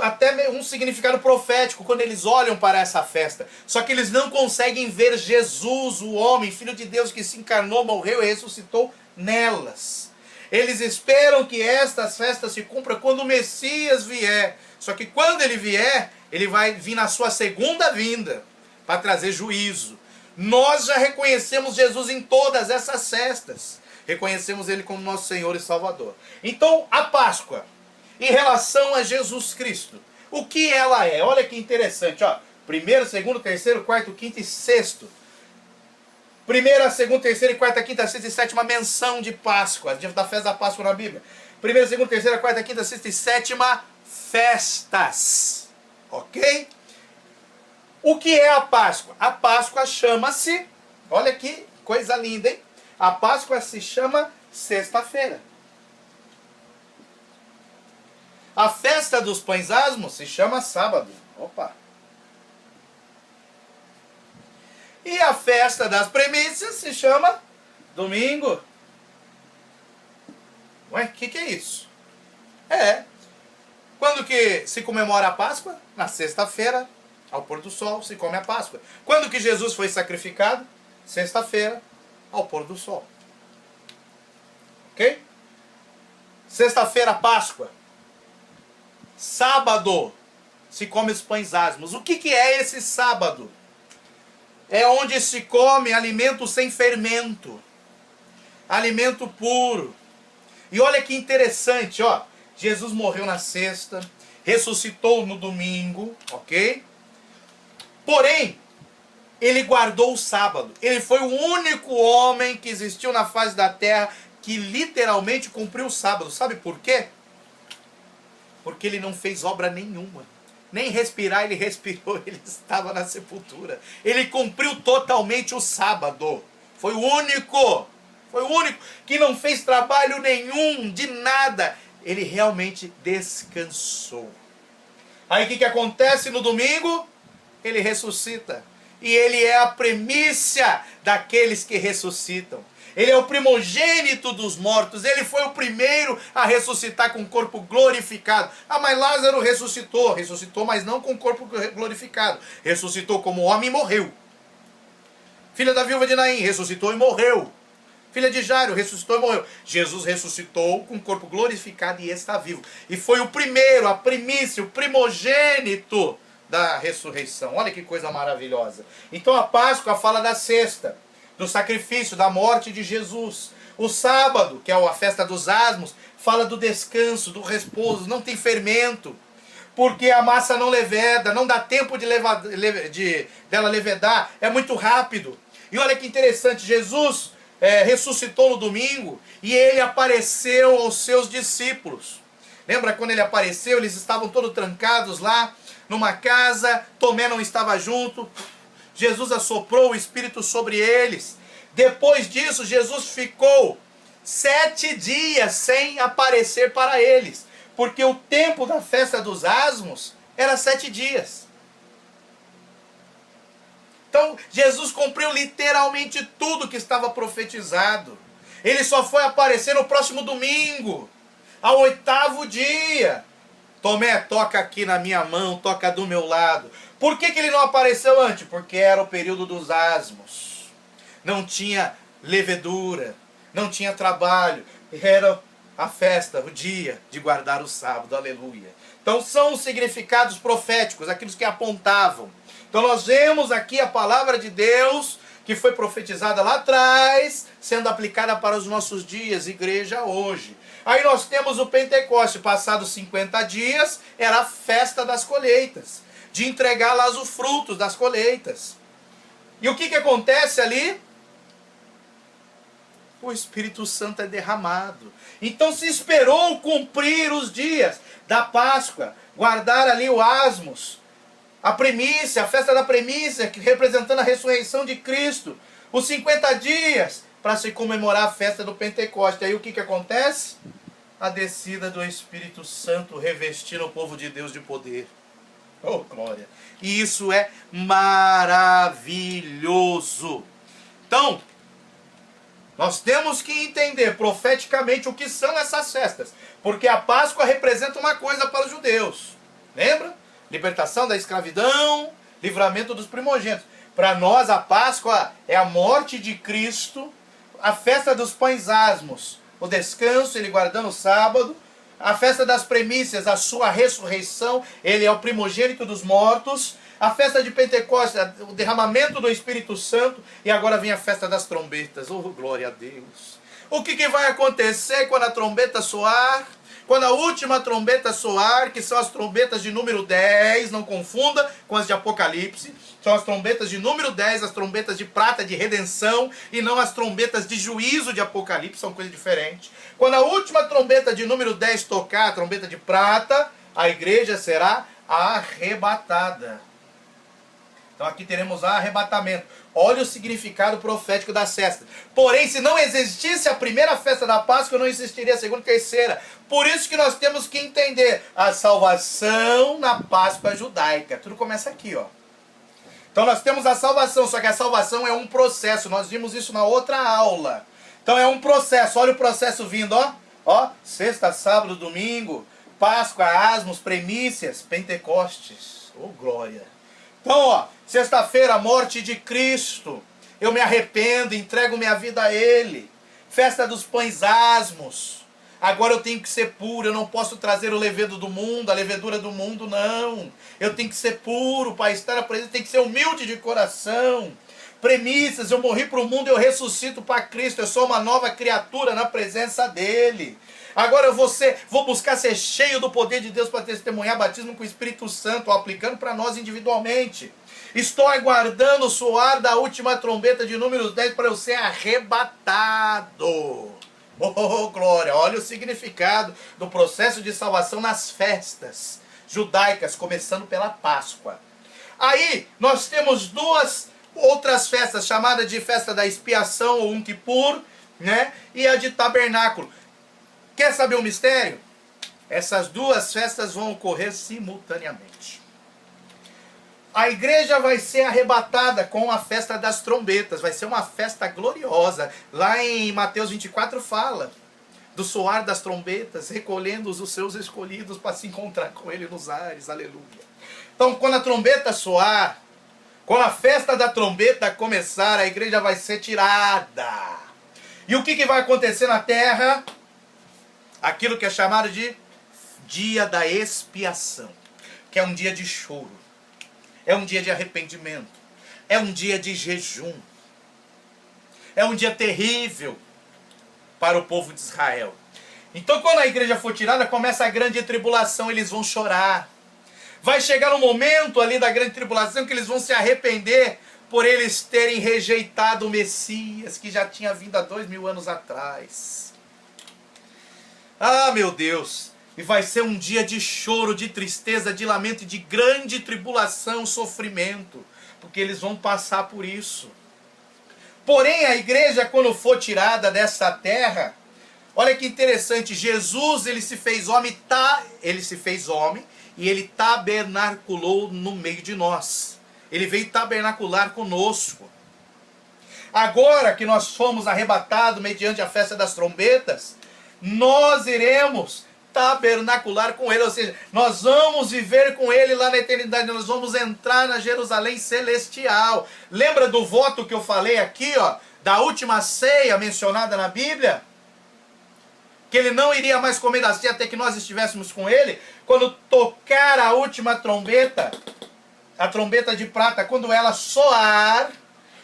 até um significado profético quando eles olham para essa festa. Só que eles não conseguem ver Jesus, o homem, Filho de Deus, que se encarnou, morreu e ressuscitou nelas. Eles esperam que estas festas se cumpram quando o Messias vier. Só que quando ele vier, ele vai vir na sua segunda vinda para trazer juízo. Nós já reconhecemos Jesus em todas essas festas. Reconhecemos ele como nosso Senhor e Salvador. Então, a Páscoa, em relação a Jesus Cristo, o que ela é? Olha que interessante, ó. Primeiro, segundo, terceiro, quarto, quinto e sexto. Primeira, segunda, terceira, quarta, quinta, sexta e sétima menção de Páscoa, da festa da Páscoa na Bíblia. Primeira, segunda, terceira, quarta, quinta, sexta e sétima festas. Ok? O que é a Páscoa? A Páscoa chama-se, olha que coisa linda, hein? A Páscoa se chama sexta-feira. A festa dos pães asmos se chama sábado. Opa! E a festa das primícias se chama domingo. Ué, o que é isso? Quando que se comemora a Páscoa? Na sexta-feira, ao pôr do sol, se come a Páscoa. Quando que Jesus foi sacrificado? Sexta-feira, ao pôr do sol. Ok? Sexta-feira, Páscoa. Sábado, se come os pães asmos. O que é esse sábado? É onde se come alimento sem fermento. Alimento puro. E olha que interessante, ó. Jesus morreu na sexta, ressuscitou no domingo, ok? Porém, ele guardou o sábado. Ele foi o único homem que existiu na face da terra que literalmente cumpriu o sábado. Sabe por quê? Porque ele não fez obra nenhuma. Nem respirar ele respirou, ele estava na sepultura. Ele cumpriu totalmente o sábado. Foi o único que não fez trabalho nenhum, de nada. Ele realmente descansou. Aí o que acontece no domingo? Ele ressuscita. E ele é a primícia daqueles que ressuscitam. Ele é o primogênito dos mortos. Ele foi o primeiro a ressuscitar com o corpo glorificado. Ah, mas Lázaro ressuscitou. Ressuscitou, mas não com o corpo glorificado. Ressuscitou como homem e morreu. Filha da viúva de Naim ressuscitou e morreu. Filha de Jairo ressuscitou e morreu. Jesus ressuscitou com o corpo glorificado e está vivo. E foi o primeiro, a primícia, o primogênito da ressurreição. Olha que coisa maravilhosa. Então a Páscoa fala da sexta, do sacrifício, da morte de Jesus. O sábado, que é a festa dos asmos, fala do descanso, do repouso, não tem fermento, porque a massa não leveda, não dá tempo dela levedar, é muito rápido. E olha que interessante, Jesus ressuscitou no domingo e ele apareceu aos seus discípulos. Lembra quando ele apareceu? Eles estavam todos trancados lá numa casa, Tomé não estava junto. Jesus assoprou o Espírito sobre eles. Depois disso, Jesus ficou 7 dias sem aparecer para eles, porque o tempo da festa dos asmos era 7 dias. Então, Jesus cumpriu literalmente tudo que estava profetizado. Ele só foi aparecer no próximo domingo, ao 8º dia. Tomé, toca aqui na minha mão, toca do meu lado. Por que ele não apareceu antes? Porque era o período dos asmos. Não tinha levedura, não tinha trabalho. Era a festa, o dia de guardar o sábado. Aleluia. Então são os significados proféticos, aqueles que apontavam. Então nós vemos aqui a palavra de Deus, que foi profetizada lá atrás, sendo aplicada para os nossos dias, igreja hoje. Aí nós temos o Pentecoste, passados 50 dias, era a festa das colheitas, de entregar lá os frutos das colheitas. E o que acontece ali? O Espírito Santo é derramado. Então se esperou cumprir os dias da Páscoa, guardar ali o asmos, a primícia, a festa da primícia, representando a ressurreição de Cristo, os 50 dias para se comemorar a festa do Pentecoste. Aí o que acontece? A descida do Espírito Santo revestindo o povo de Deus de poder. Oh, glória! E isso é maravilhoso. Então, nós temos que entender profeticamente o que são essas festas, porque a Páscoa representa uma coisa para os judeus. Lembra? Libertação da escravidão, livramento dos primogênitos. Para nós a Páscoa é a morte de Cristo, a festa dos pães asmos, o descanso, ele guardando o sábado, a festa das primícias, a sua ressurreição, ele é o primogênito dos mortos, a festa de Pentecostes, o derramamento do Espírito Santo, e agora vem a festa das trombetas. Oh, glória a Deus! O que vai acontecer quando a trombeta soar? Quando a última trombeta soar, que são as trombetas de número 10, não confunda com as de Apocalipse, são as trombetas de número 10, as trombetas de prata de redenção, e não as trombetas de juízo de Apocalipse, são coisas diferentes. Quando a última trombeta de número 10 tocar, a trombeta de prata, a igreja será arrebatada. Então aqui teremos arrebatamento. Olha o significado profético das festas. Porém, se não existisse a primeira festa da Páscoa, não existiria a segunda e terceira. Por isso que nós temos que entender a salvação na Páscoa judaica. Tudo começa aqui, ó. Então nós temos a salvação, só que a salvação é um processo. Nós vimos isso na outra aula. Então é um processo. Olha o processo vindo, ó. Ó, sexta, sábado, domingo, Páscoa, asmos, primícias, Pentecostes. Oh, glória! Então, ó, sexta-feira, morte de Cristo. Eu me arrependo, entrego minha vida a Ele. Festa dos pães asmos. Agora eu tenho que ser puro, eu não posso trazer o levedo do mundo, a levedura do mundo, não. Eu tenho que ser puro para estar na presença, tem que ser humilde de coração. premissas, eu morri para o mundo, eu ressuscito para Cristo, eu sou uma nova criatura na presença dele. Agora vou buscar ser cheio do poder de Deus para testemunhar batismo com o Espírito Santo, aplicando para nós individualmente. Estou aguardando o soar da última trombeta de Números 10 para eu ser arrebatado. Oh, glória! Olha o significado do processo de salvação nas festas judaicas, começando pela Páscoa. Aí nós temos duas outras festas, chamadas de festa da expiação ou Kippur, né? E a de tabernáculo. Quer saber o mistério? Essas duas festas vão ocorrer simultaneamente. A igreja vai ser arrebatada com a festa das trombetas. Vai ser uma festa gloriosa. Lá em Mateus 24 fala do soar das trombetas, recolhendo os seus escolhidos para se encontrar com ele nos ares. Aleluia. Então, quando a trombeta soar, quando a festa da trombeta começar, a igreja vai ser tirada. E o que vai acontecer na terra? Aquilo que é chamado de dia da expiação, que é um dia de choro. É um dia de arrependimento. É um dia de jejum. É um dia terrível para o povo de Israel. Então, quando a igreja for tirada, começa a grande tribulação, eles vão chorar. Vai chegar um momento ali da grande tribulação que eles vão se arrepender por eles terem rejeitado o Messias, que já tinha vindo há 2000 anos atrás. Ah, meu Deus! E vai ser um dia de choro, de tristeza, de lamento e de grande tribulação, sofrimento, porque eles vão passar por isso. Porém, a igreja, quando for tirada dessa terra, olha que interessante, Jesus, ele se fez homem e ele tabernaculou no meio de nós. Ele veio tabernacular conosco. Agora que nós fomos arrebatados mediante a festa das trombetas, nós iremos tabernacular com ele, ou seja, nós vamos viver com ele lá na eternidade, nós vamos entrar na Jerusalém celestial. Lembra do voto que eu falei aqui, ó, da última ceia mencionada na Bíblia? Que ele não iria mais comer da ceia até que nós estivéssemos com ele? Quando tocar a última trombeta, a trombeta de prata, quando ela soar,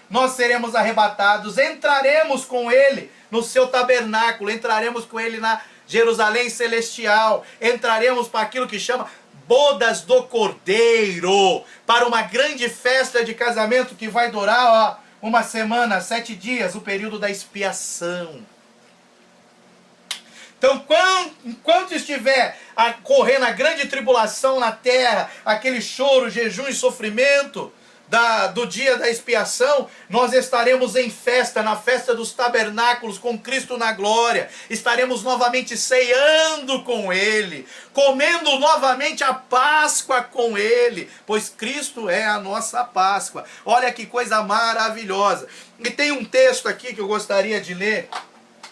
nós seremos arrebatados, entraremos com ele no seu tabernáculo, entraremos com ele na Jerusalém celestial, entraremos para aquilo que chama bodas do Cordeiro, para uma grande festa de casamento que vai durar uma semana, 7 dias, o período da expiação. Então, enquanto estiver ocorrendo a grande tribulação na terra, aquele choro, jejum e sofrimento do dia da expiação, nós estaremos em festa, na festa dos tabernáculos, com Cristo na glória. Estaremos novamente ceando com Ele, comendo novamente a Páscoa com Ele, pois Cristo é a nossa Páscoa. Olha que coisa maravilhosa. E tem um texto aqui que eu gostaria de ler,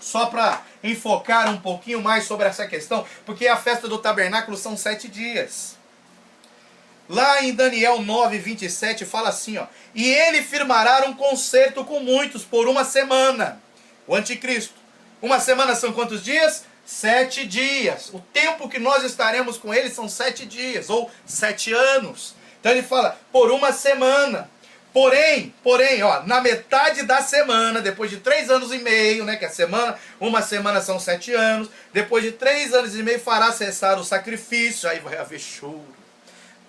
só para enfocar um pouquinho mais sobre essa questão, porque a festa do tabernáculo são 7 dias. Lá em Daniel 9, 27 fala assim, ó: e ele firmará um concerto com muitos por uma semana. O anticristo. Uma semana são quantos dias? 7 dias. O tempo que nós estaremos com ele são 7 dias, ou 7 anos. Então ele fala, por uma semana. Porém, ó, na metade da semana, depois de 3 anos e meio, né, que a semana, uma semana são 7 anos, depois de 3 anos e meio fará cessar o sacrifício, aí vai haver choro,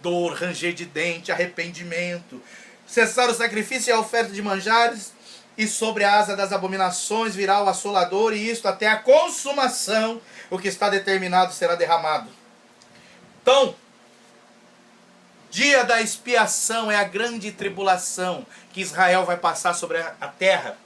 dor, ranger de dente, arrependimento. Cessar o sacrifício e a oferta de manjares, e sobre a asa das abominações virá o assolador, e isto até a consumação, o que está determinado será derramado. Então, dia da expiação é a grande tribulação que Israel vai passar sobre a terra.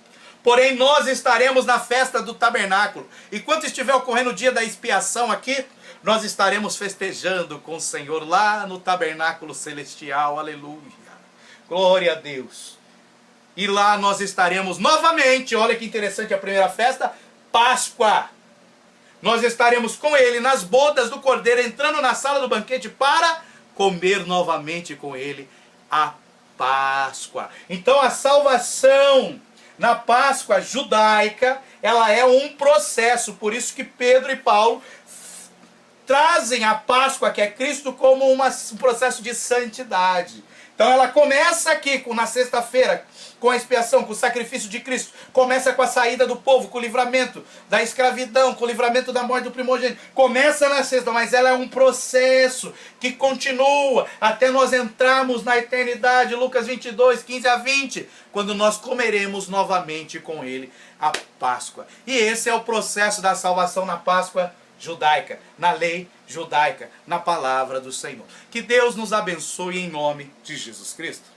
Porém, nós estaremos na festa do tabernáculo. E quando estiver ocorrendo o dia da expiação aqui, nós estaremos festejando com o Senhor lá no tabernáculo celestial. Aleluia. Glória a Deus. E lá nós estaremos novamente, olha que interessante a primeira festa, Páscoa. Nós estaremos com ele nas bodas do Cordeiro, entrando na sala do banquete para comer novamente com ele a Páscoa. Então a salvação na Páscoa judaica, ela é um processo, por isso que Pedro e Paulo trazem a Páscoa, que é Cristo, como um processo de santidade. Então ela começa aqui, na sexta-feira, com a expiação, com o sacrifício de Cristo. Começa com a saída do povo, com o livramento da escravidão, com o livramento da morte do primogênito. Começa na sexta, mas ela é um processo que continua até nós entrarmos na eternidade. Lucas 22, 15 a 20, quando nós comeremos novamente com ele a Páscoa. E esse é o processo da salvação na Páscoa judaica, na lei judaica, na palavra do Senhor. Que Deus nos abençoe em nome de Jesus Cristo.